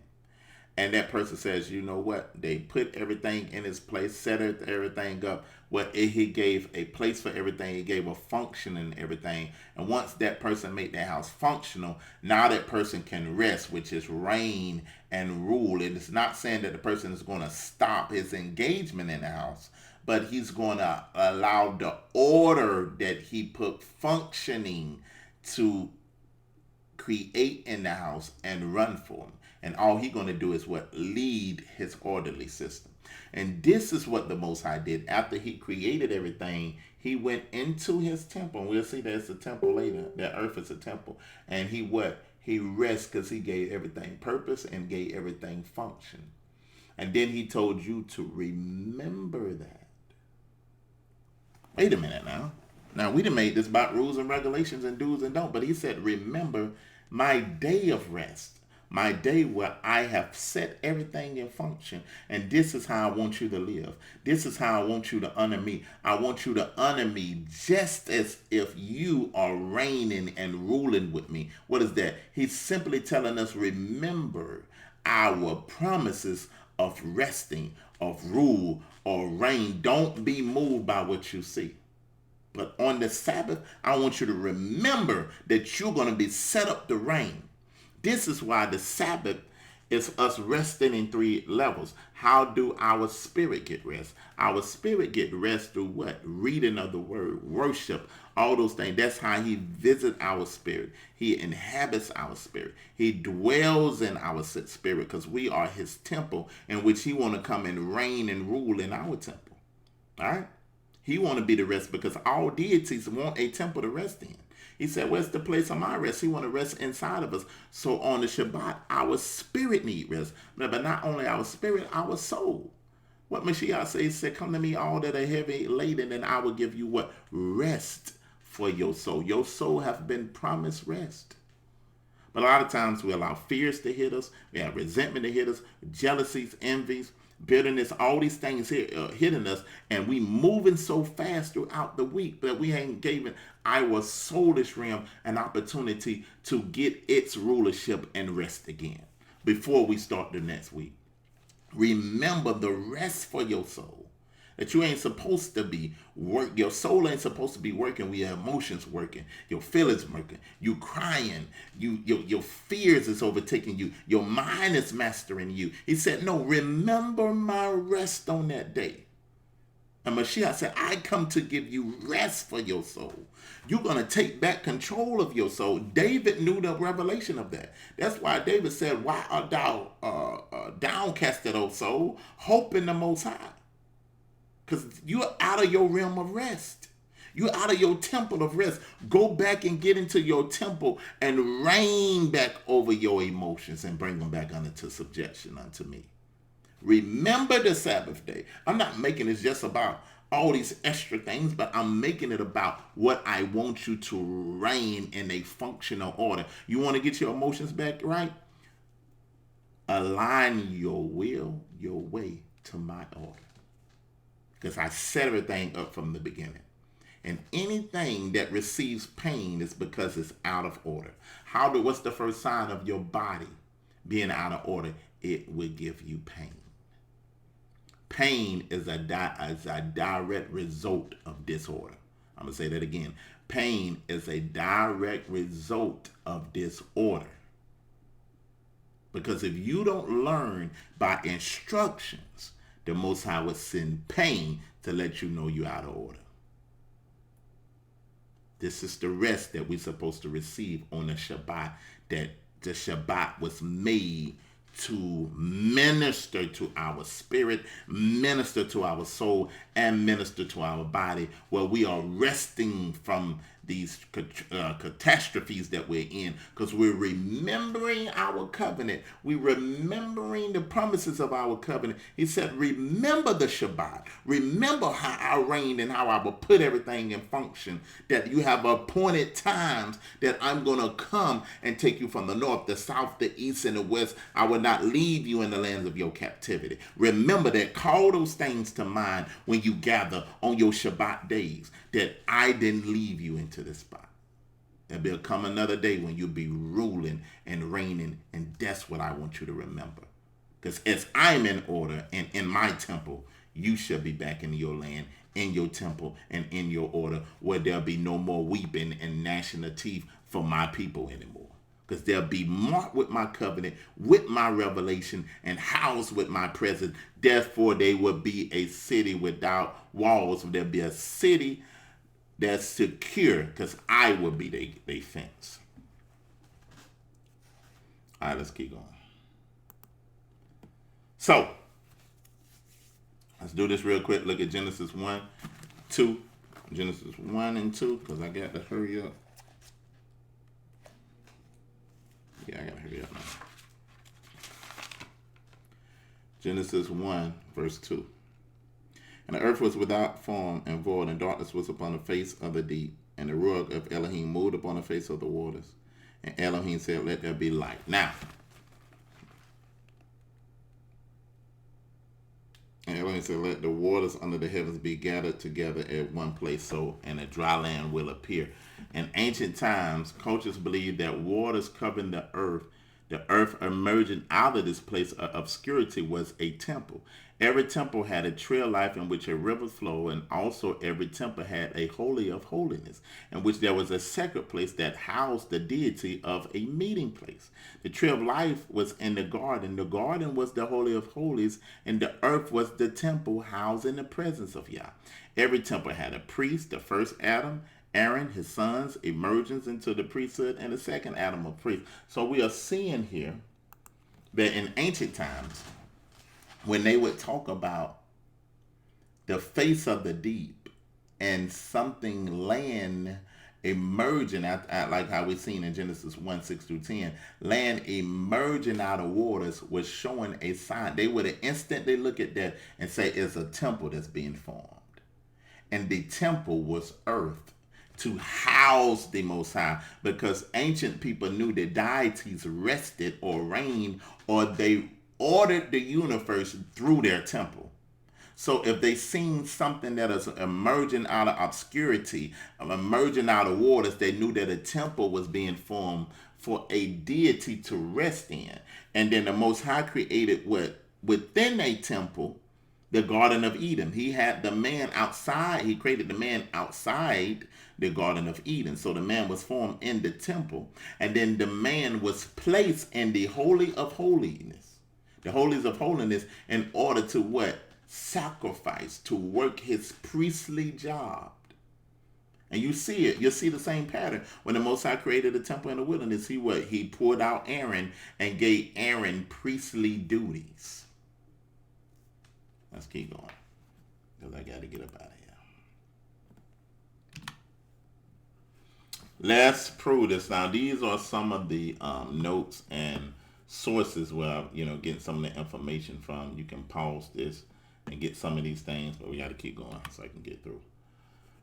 And that person says, you know what? They put everything in its place, set everything up. He gave a place for everything. He gave a function in everything. And once that person made that house functional, now that person can rest, which is reign and rule. It is not saying that the person is going to stop his engagement in the house, but he's going to allow the order that he put functioning to create in the house and run for him. And all he's going to do is what? Lead his orderly system. And this is what the Most High did. After he created everything, he went into his temple. And we'll see that it's a temple later. That earth is a temple. And he what? He rests because he gave everything purpose and gave everything function. And then he told you to remember that. Wait a minute now. Now, we done made this about rules and regulations and do's and don'ts, but he said, remember my day of rest, my day where I have set everything in function, and this is how I want you to live. This is how I want you to honor me. I want you to honor me just as if you are reigning and ruling with me. What is that? He's simply telling us, remember our promises of resting, of rule, or reign. Don't be moved by what you see. But on the Sabbath, I want you to remember that you're going to be set up to reign. This is why the Sabbath is us resting in three levels. How do our spirit get rest? Our spirit get rest through what? Reading of the word, worship, all those things. That's how he visits our spirit. He inhabits our spirit. He dwells in our spirit because we are his temple in which he want to come and reign and rule in our temple. All right? He want to be the rest because all deities want a temple to rest in. He said, where's the place of my rest? He want to rest inside of us. So on the Shabbat, our spirit need rest. But not only our spirit, our soul. What Mashiach said, he said, come to me all that are heavy laden, and I will give you what? Rest for your soul. Your soul have been promised rest. But a lot of times we allow fears to hit us. We have resentment to hit us, jealousies, envies, bitterness, all these things here hitting us, and we moving so fast throughout the week that we ain't given our soulish realm an opportunity to get its rulership and rest again before we start the next week. Remember the rest for your soul. That you ain't supposed to be work. Your soul ain't supposed to be working. Your emotions working. Your feelings working. You crying. Your fears is overtaking you. Your mind is mastering you. He said, no, remember my rest on that day. And Mashiach said, I come to give you rest for your soul. You're going to take back control of your soul. David knew the revelation of that. That's why David said, why art thou downcasted, O soul? Hope in the Most High. Because you're out of your realm of rest. You're out of your temple of rest. Go back and get into your temple and reign back over your emotions and bring them back under subjection unto me. Remember the Sabbath day. I'm not making it just about all these extra things, but I'm making it about what I want you to reign in a functional order. You want to get your emotions back right? Align your will, your way to my order. Because I set everything up from the beginning. And anything that receives pain is because it's out of order. What's the first sign of your body being out of order? It will give you pain. Pain is a direct result of disorder. I'm going to say that again. Pain is a direct result of disorder. Because if you don't learn by instructions, the Most High would send pain to let you know you're out of order. This is the rest that we're supposed to receive on the Shabbat, that the Shabbat was made to minister to our spirit, minister to our soul, and minister to our body, where we are resting from these catastrophes that we're in, because we're remembering our covenant. We're remembering the promises of our covenant. He said, remember the Shabbat. Remember how I reign and how I will put everything in function, that you have appointed times that I'm going to come and take you from the north, the south, the east, and the west. I will not leave you in the lands of your captivity. Remember that. Call those things to mind when you gather on your Shabbat days, that I didn't leave you into this spot. There'll come another day when you'll be ruling and reigning, and that's what I want you to remember. Because as I'm in order and in my temple, you shall be back in your land, in your temple, and in your order, where there'll be no more weeping and gnashing of teeth for my people anymore. Because they'll be marked with my covenant, with my revelation, and housed with my presence. Therefore, they will be a city without walls. There'll be a city that's secure, because I will be their fence. All right, let's keep going. So, Let's do this real quick. Look at Genesis 1, 2. Genesis 1 and 2, because I got to hurry up. Yeah, I got to hurry up now. Genesis 1, verse 2. And the earth was without form and void, and darkness was upon the face of the deep. And the ruach of Elohim moved upon the face of the waters. And Elohim said, let there be light. Now, and Elohim said, let the waters under the heavens be gathered together at one place, so and a dry land will appear. In ancient times, cultures believed that waters covering the earth emerging out of this place of obscurity, was a temple. Every temple had a trail life in which a river flowed, and also every temple had a holy of holiness, in which there was a sacred place that housed the deity of a meeting place. The tree of life was in the garden. The garden was the holy of holies, and the earth was the temple housing the presence of Yah. Every temple had a priest, the first Adam, Aaron, his sons, emergence into the priesthood, and the second Adam, a priest. So we are seeing here that in ancient times, when they would talk about the face of the deep and something land emerging out, like how we've seen in Genesis 1, 6 through 10, land emerging out of waters was showing a sign. They would instantly look at that and say it's a temple that's being formed. And the temple was earth to house the Most High, because ancient people knew that deities rested or reigned, or they ordered the universe through their temple. So if they seen something that is emerging out of obscurity, emerging out of waters, they knew that a temple was being formed for a deity to rest in. And then the Most High created what within a temple, the Garden of Eden. He had the man outside. He created the man outside the Garden of Eden. So the man was formed in the temple. And then the man was placed in the Holy of Holiness. The Holies of Holiness, in order to what? Sacrifice, to work his priestly job. And you see it. You'll see the same pattern. When the Most High created the temple in the wilderness, he poured out Aaron and gave Aaron priestly duties. Let's keep going, because I got to get up out of here. Let's prove this. Now, these are some of the notes and sources where I'm, getting some of the information from. You can pause this and get some of these things, but we got to keep going so I can get through.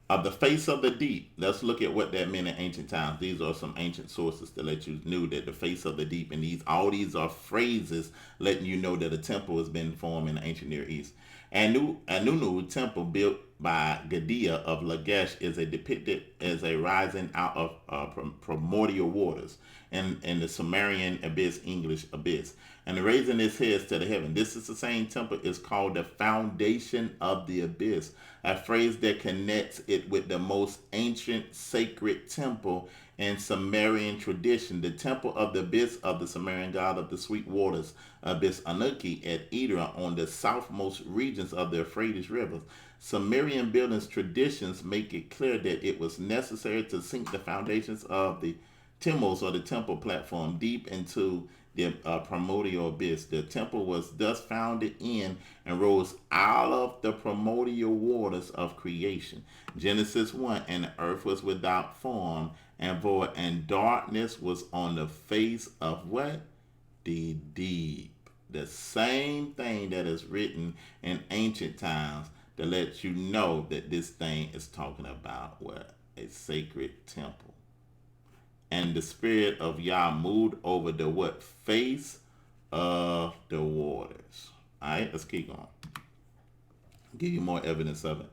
Of the face of the deep. Let's look at what that meant in ancient times. These are some ancient sources to let you know that the face of the deep, and all these are phrases letting you know that a temple has been formed in the ancient Near East. Anunu temple built by Gadea of Lagash is depicted as a rising out of primordial waters in the Sumerian abyss, English abyss, and raising its heads to the heaven. This is the same temple is called the foundation of the abyss, a phrase that connects it with the most ancient sacred temple in Sumerian tradition, the temple of the abyss of the Sumerian god of the sweet waters, Abyss Anuki at Edra, on the southmost regions of the Euphrates rivers. Sumerian buildings traditions make it clear that it was necessary to sink the foundations of the Timos, or the temple platform, deep into the primordial abyss. The temple was thus founded in and rose out of the primordial waters of creation. Genesis 1, and the earth was without form and void, and darkness was on the face of what? The deep. The same thing that is written in ancient times to let you know that this thing is talking about what? A sacred temple. And the spirit of Yah moved over the what? Face of the waters. All right, let's keep going. I'll give you more evidence of it.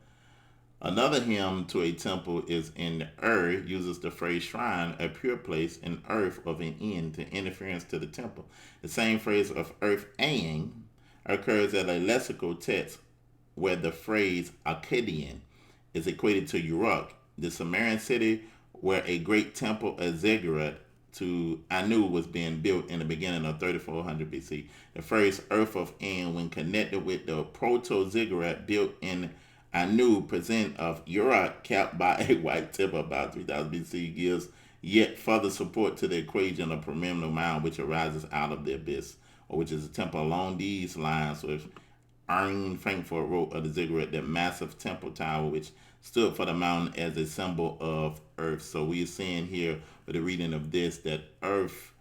Another hymn to a temple is in the uses the phrase shrine, a pure place in earth of an end, to interference to the temple. The same phrase of earth aying occurs at a lexical text where the phrase Akkadian is equated to Uruk, the Sumerian city where a great temple of Ziggurat to Anu was being built in the beginning of 3400 BC. The phrase earth of En, when connected with the proto-Ziggurat built in Anu, present of Uruk capped by a white tip about 3000 BC, gives yet further support to the equation of pyramidal mound which arises out of the abyss, or which is a temple along these lines with Irene Frankfurt wrote of the ziggurat, that massive temple tower which stood for the mountain as a symbol of earth. So we are seeing here with the reading of this that earth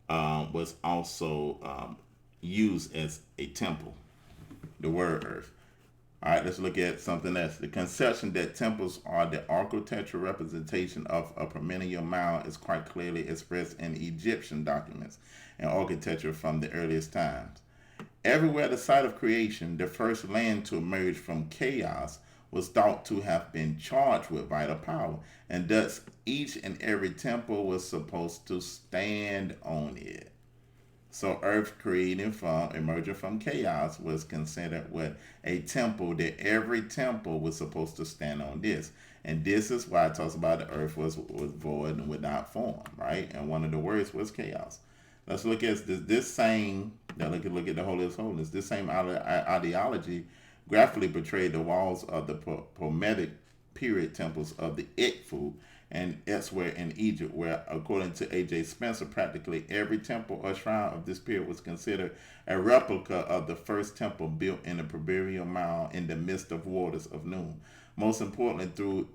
was also used as a temple, the word earth. All right, let's look at something else. The conception that temples are the architectural representation of a perennial mound is quite clearly expressed in Egyptian documents and architecture from the earliest times. Everywhere the site of creation, the first land to emerge from chaos, was thought to have been charged with vital power, and thus each and every temple was supposed to stand on it. So earth creating from emerging from chaos was considered what a temple, that every temple was supposed to stand on this. And this is why it talks about the earth was void and without form, right? And one of the words was chaos. Let's look at this same, now look at the Holy of Holies. This same ideology graphically portrayed the walls of the Pometic period temples of the Ikfu and elsewhere in Egypt, where, according to A.J. Spencer, practically every temple or shrine of this period was considered a replica of the first temple built in a proverbial mound in the midst of waters of Noon. Most importantly,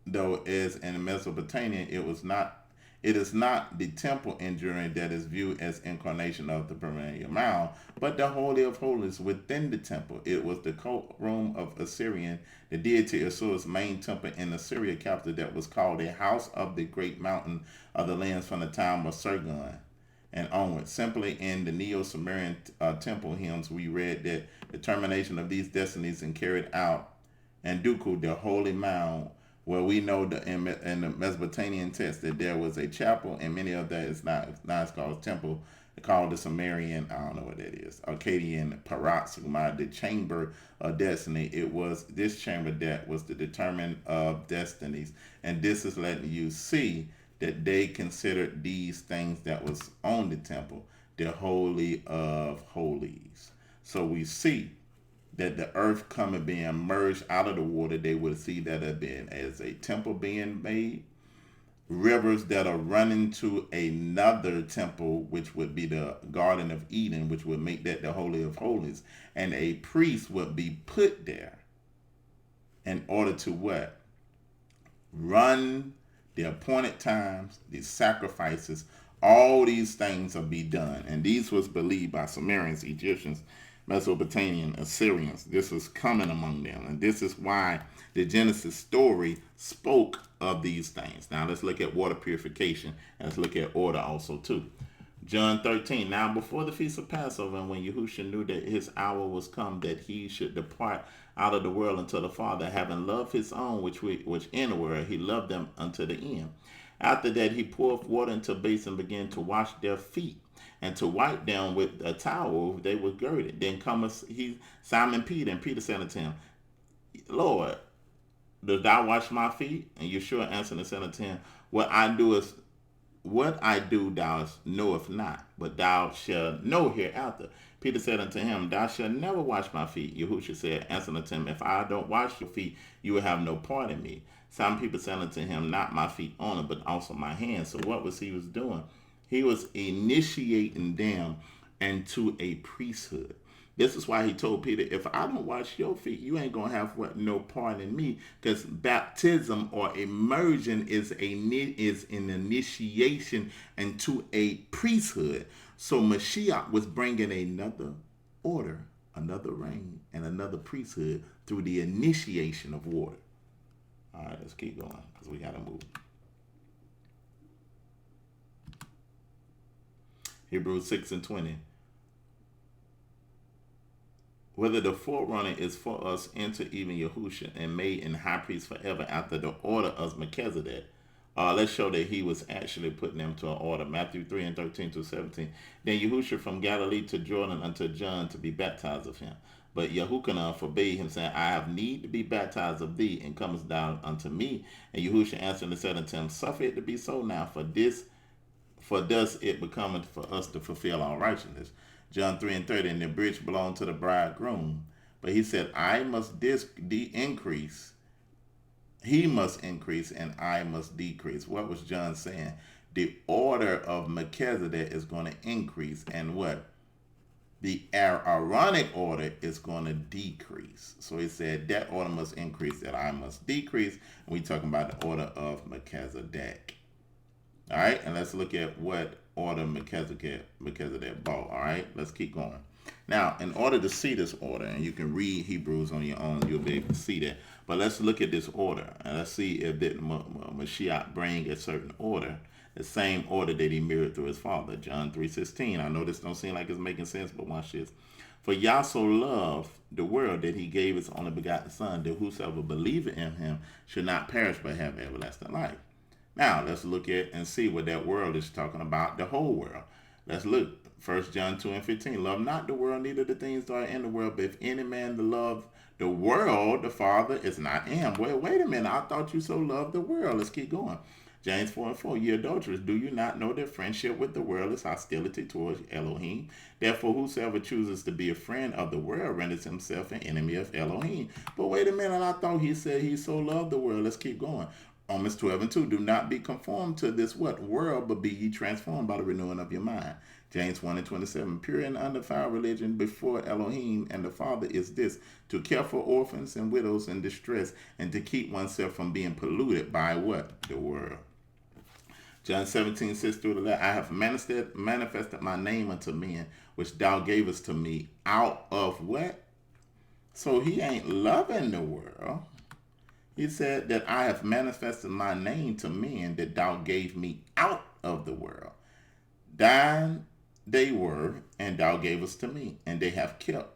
though as in Mesopotamia, it is not the temple enduring that is viewed as incarnation of the perennial mound, but the Holy of Holies within the temple. It was the cult room of Assyrian, the deity Assur's main temple in Assyria capital, that was called the House of the Great Mountain of the lands from the time of Sargon and onward. Simply in the Neo-Sumerian temple hymns, we read that the termination of these destinies and carried out and Duku, the holy mound, where we know in the Mesopotamian text that there was a chapel, and many of that is not it's called a temple. They call the Sumerian, I don't know what that is, Akkadian Paratsuma, the chamber of destiny. It was this chamber that was to determine of destinies, and this is letting you see that they considered these things that was on the temple the holy of holies. So we see that the earth coming being merged out of the water, they would see that have been as a temple being made, rivers that are running to another temple, which would be the Garden of Eden, which would make that the Holy of Holies, and a priest would be put there in order to what? Run the appointed times, the sacrifices, all these things will be done. And these was believed by Sumerians, Egyptians, Mesopotamian, Assyrians. This was common among them. And this is why the Genesis story spoke of these things. Now let's look at water purification, and let's look at order also too. John 13. Now before the feast of Passover, and when Yahushua knew that his hour was come, that he should depart out of the world unto the Father, having loved his own which in the world, he loved them unto the end. After that, he poured water into a basin and began to wash their feet and to wipe them with a towel they were girded. Then cometh Simon Peter, and Peter said unto him, Lord, dost thou wash my feet? And Yeshua answered and said unto him, What I do thou knowest not, but thou shalt know hereafter. Peter said unto him, Thou shalt never wash my feet. Yahushua said, answered unto him, If I don't wash your feet, you will have no part in me. Some people said unto him, Not my feet only, but also my hands. So what was he was doing? He was initiating them into a priesthood. This is why he told Peter, if I don't wash your feet, you ain't going to have no part in me, because baptism or immersion is an initiation into a priesthood. So Mashiach was bringing another order, another reign, and another priesthood through the initiation of water. All right, let's keep going because we got to move. Hebrews 6:20. Whether the forerunner is for us into even Yahushua and made in high priest forever after the order of Melchizedek. Let's show that he was actually putting them to an order. Matthew 3:13-17. Then Yahushua from Galilee to Jordan unto John to be baptized of him. But Yahukanah forbade him, saying, I have need to be baptized of thee, and comest thou unto me? And Yahushua answered and said unto him, Suffer it to be so now, for thus it becometh for us to fulfill all righteousness. John 3:30, and the bridge belonged to the bridegroom. But he said, I must increase. He must increase, and I must decrease. What was John saying? The order of Melchizedek is going to increase, and what? The Aaronic order is going to decrease. So he said that order must increase, that I must decrease. And we talking about the order of Melchizedek. All right, and let's look at what order Melchizedek bought. All right, let's keep going. Now, in order to see this order, and you can read Hebrews on your own, you'll be able to see that. But let's look at this order, and let's see if that Mashiach bring a certain order, the same order that he mirrored through his father. John 3:16. I know this don't seem like it's making sense, but watch this. For Yah so loved the world that he gave his only begotten Son, that whosoever believeth in him should not perish but have everlasting life. Now, let's look at and see what that world is talking about, the whole world. Let's look. 1 John 2:15. Love not the world, neither the things that are in the world. But if any man love the world, the Father is not in him. Wait a minute. I thought you so loved the world. Let's keep going. James 4:4. Ye adulterers, do you not know that friendship with the world is hostility towards Elohim? Therefore, whosoever chooses to be a friend of the world renders himself an enemy of Elohim. But wait a minute. I thought he said he so loved the world. Let's keep going. Romans 12:2. Do not be conformed to this world, but be ye transformed by the renewing of your mind. James 1:27. Pure and undefiled religion before Elohim and the Father is this: to care for orphans and widows in distress, and to keep oneself from being polluted by what? The world. John 17:6-11. I have manifested my name unto men, which thou gavest to me out of what? So he ain't loving the world. He said that I have manifested my name to men that thou gave me out of the world. Thine they were, and thou gavest to me, and they have kept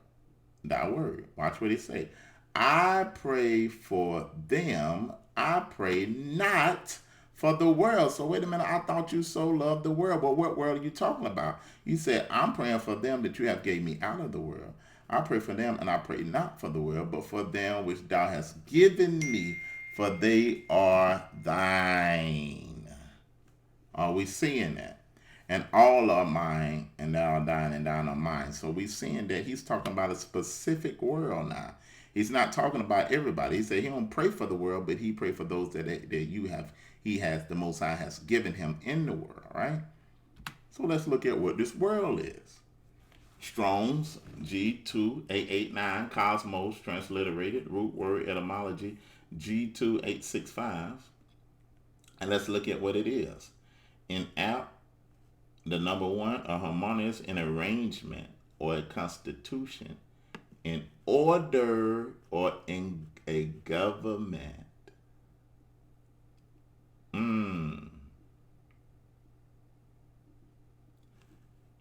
thy word. Watch what he say. I pray for them. I pray not for the world. So wait a minute. I thought you so loved the world. But what world are you talking about? You said, I'm praying for them that you have gave me out of the world. I pray for them, and I pray not for the world, but for them which thou hast given me, for they are thine. Are we seeing that? And all are mine, and thou art thine, and thine are mine. So we seeing that he's talking about a specific world now. He's not talking about everybody. He said he don't pray for the world, but he pray for those that the Most High has given him in the world, right? So let's look at what this world is. Strong's G2889, Cosmos, transliterated, root word etymology, G2865. And let's look at what it is. In app, the number one, a harmonious in arrangement or a constitution, in order or in a government.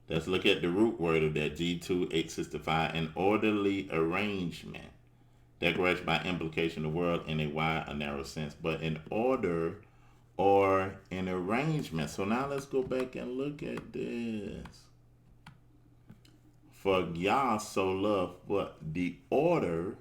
Let's look at the root word of that, G2865, an orderly arrangement. Declaration by implication, the world in a wide or narrow sense, but in order or an arrangement. So now let's go back and look at this. For Yah so loved what? The order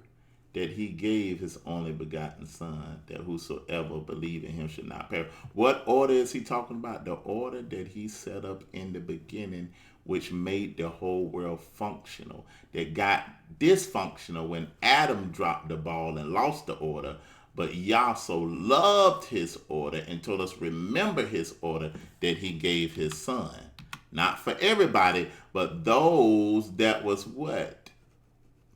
that he gave his only begotten Son, that whosoever believe in him should not perish. What order is he talking about? The order that he set up in the beginning, which made the whole world functional, that got dysfunctional when Adam dropped the ball and lost the order. But Yah so loved his order and told us remember his order that he gave his Son. Not for everybody, but those that was what?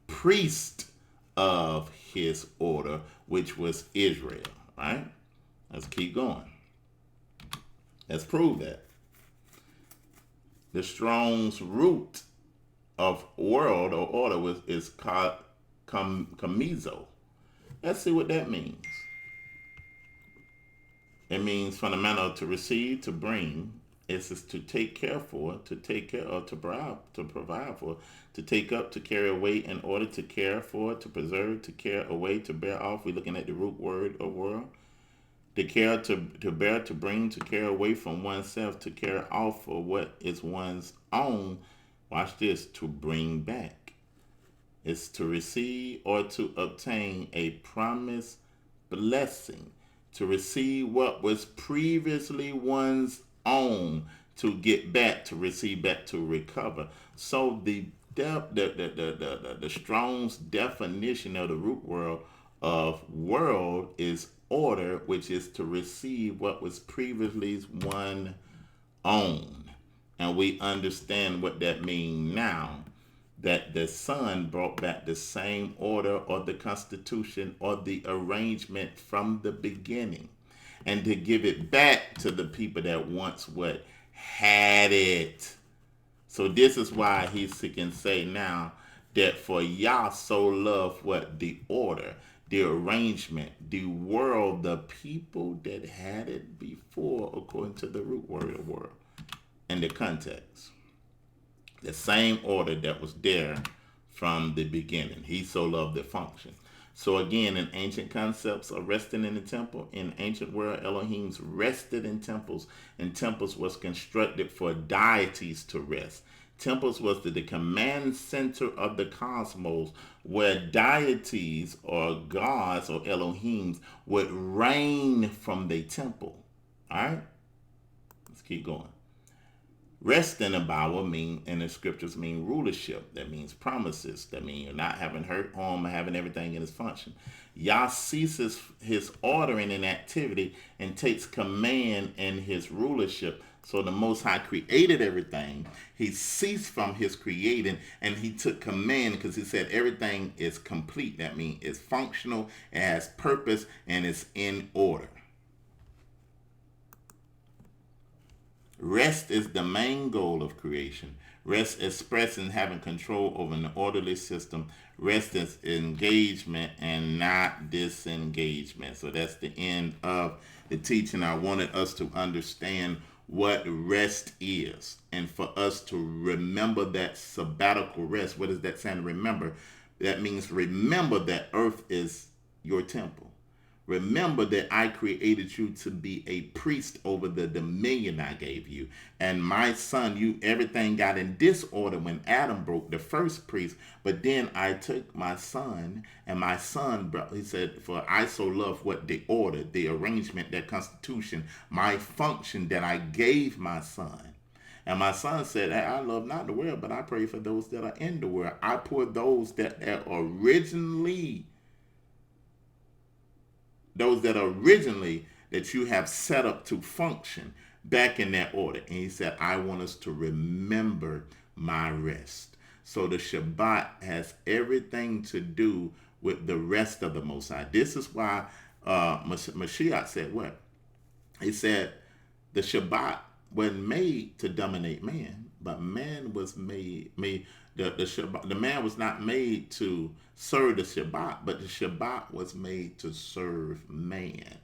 Priest of his order, which was Israel, right? Let's keep going. Let's prove that. The Strong's root of world or order is called kamizo. Let's see what that means. It means fundamental, to receive, to bring. It's to take care for, to take care of, to provide for, to take up, to carry away, in order to care for, to preserve, to carry away, to bear off. We're looking at the root word of world. To care, to bear, to bring, to carry away from oneself, to carry off for what is one's own. Watch this, to bring back. It's to receive or to obtain a promised blessing. To receive what was previously one's own, to get back, to receive back, to recover. So the Strong's definition of the root world is order, which is to receive what was previously one own. And we understand what that means now. that the Son brought back the same order or the constitution or the arrangement from the beginning, and to give it back to the people that once what had it. So this is why he can say now that for Yah so loved what? The order, the arrangement, the world, the people that had it before, according to the root word of world and the context. The same order that was there from the beginning. He so loved the function. So again, in ancient concepts of resting in the temple, in ancient world, Elohim's rested in temples, and temples was constructed for deities to rest. Temples was the command center of the cosmos, where deities or gods or Elohims would reign from the temple. All right, let's keep going. Rest in the Bible mean in the scriptures mean rulership. That means promises. That means you're not having hurt, harm, or having everything in its function. Yah ceases his ordering and activity and takes command in his rulership. So the Most High created everything. He ceased from his creating and he took command because he said everything is complete. That means it's functional, it has purpose, and it's in order. Rest is the main goal of creation. Rest expressing having control over an orderly system. Rest is engagement and not disengagement. So that's the end of the teaching. I wanted us to understand what rest is and for us to remember that sabbatical rest. What does that sound? Remember. That means remember that earth is your temple. Remember that I created you to be a priest over the dominion I gave you. And my son, you everything got in disorder when Adam broke the first priest. But then I took my son, and my son, he said, for I so love what? The order, the arrangement, that constitution, my function that I gave my son. And my son said, I love not the world, but I pray for those that are in the world. I put those that originally that you have set up to function back in that order. And he said, I want us to remember my rest. So the Shabbat has everything to do with the rest of the Most High. This is why Mashiach said what? He said the Shabbat wasn't made to dominate man, but man was made the Shabbat. The man was not made to serve the Shabbat, but the Shabbat was made to serve man,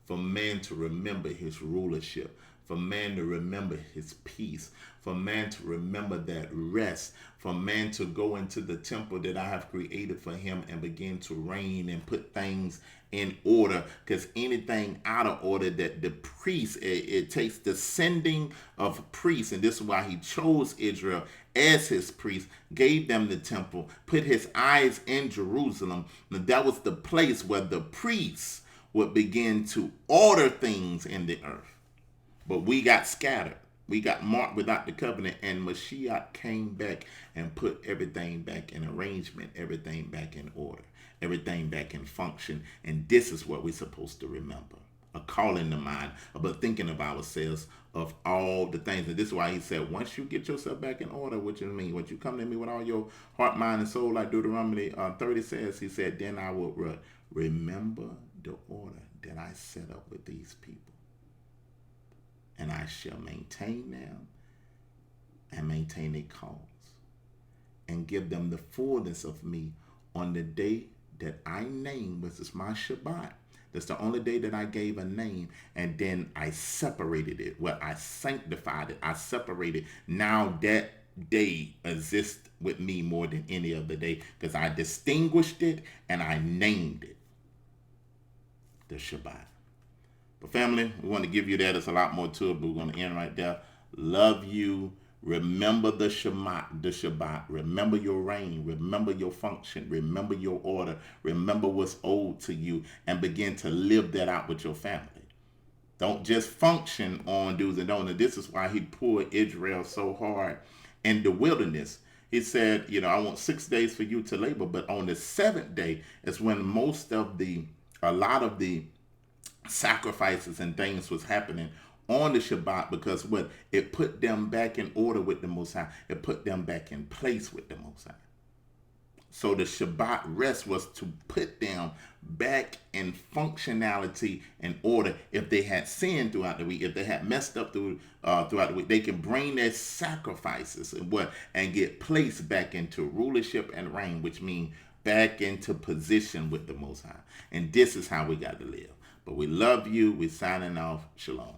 for man to remember his rulership, for man to remember his peace, for man to remember that rest, for man to go into the temple that I have created for him and begin to reign and put things in order. Because anything out of order, that the priest, it takes the sending of priests, and this is why he chose Israel as his priest, gave them the temple, put his eyes in Jerusalem. And that was the place where the priests would begin to order things in the earth. But we got scattered. We got marked without the covenant, and Mashiach came back and put everything back in arrangement, everything back in order, everything back in function. And this is what we're supposed to remember. A calling to mind about thinking of ourselves, of all the things. And this is why he said, once you get yourself back in order, what you mean? Once you come to me with all your heart, mind, and soul, like Deuteronomy 30 says, he said, then I will remember the order that I set up with these people. And I shall maintain them and maintain their cause and give them the fullness of me on the day that I name, which is my Shabbat. That's the only day that I gave a name, and then I separated it. Well, I sanctified it. I separated. Now that day exists with me more than any other day because I distinguished it and I named it the Shabbat. But family, we want to give you that. There's a lot more to it, but we're going to end right there. Love you. Remember the Shabbat. Remember your reign. Remember your function. Remember your order. Remember what's owed to you, and begin to live that out with your family. Don't just function on do's and don'ts. This is why he pulled Israel so hard in the wilderness. He said, I want 6 days for you to labor, but on the seventh day is when a lot of the sacrifices and things was happening on the Shabbat, because what it put them back in order with the Most High. It put them back in place with the Most High. So the Shabbat rest was to put them back in functionality and order. If they had sinned throughout the week, if they had messed up throughout the week, they can bring their sacrifices and get placed back into rulership and reign, which means back into position with the Most High. And this is how we got to live. But we love you. We're signing off. Shalom.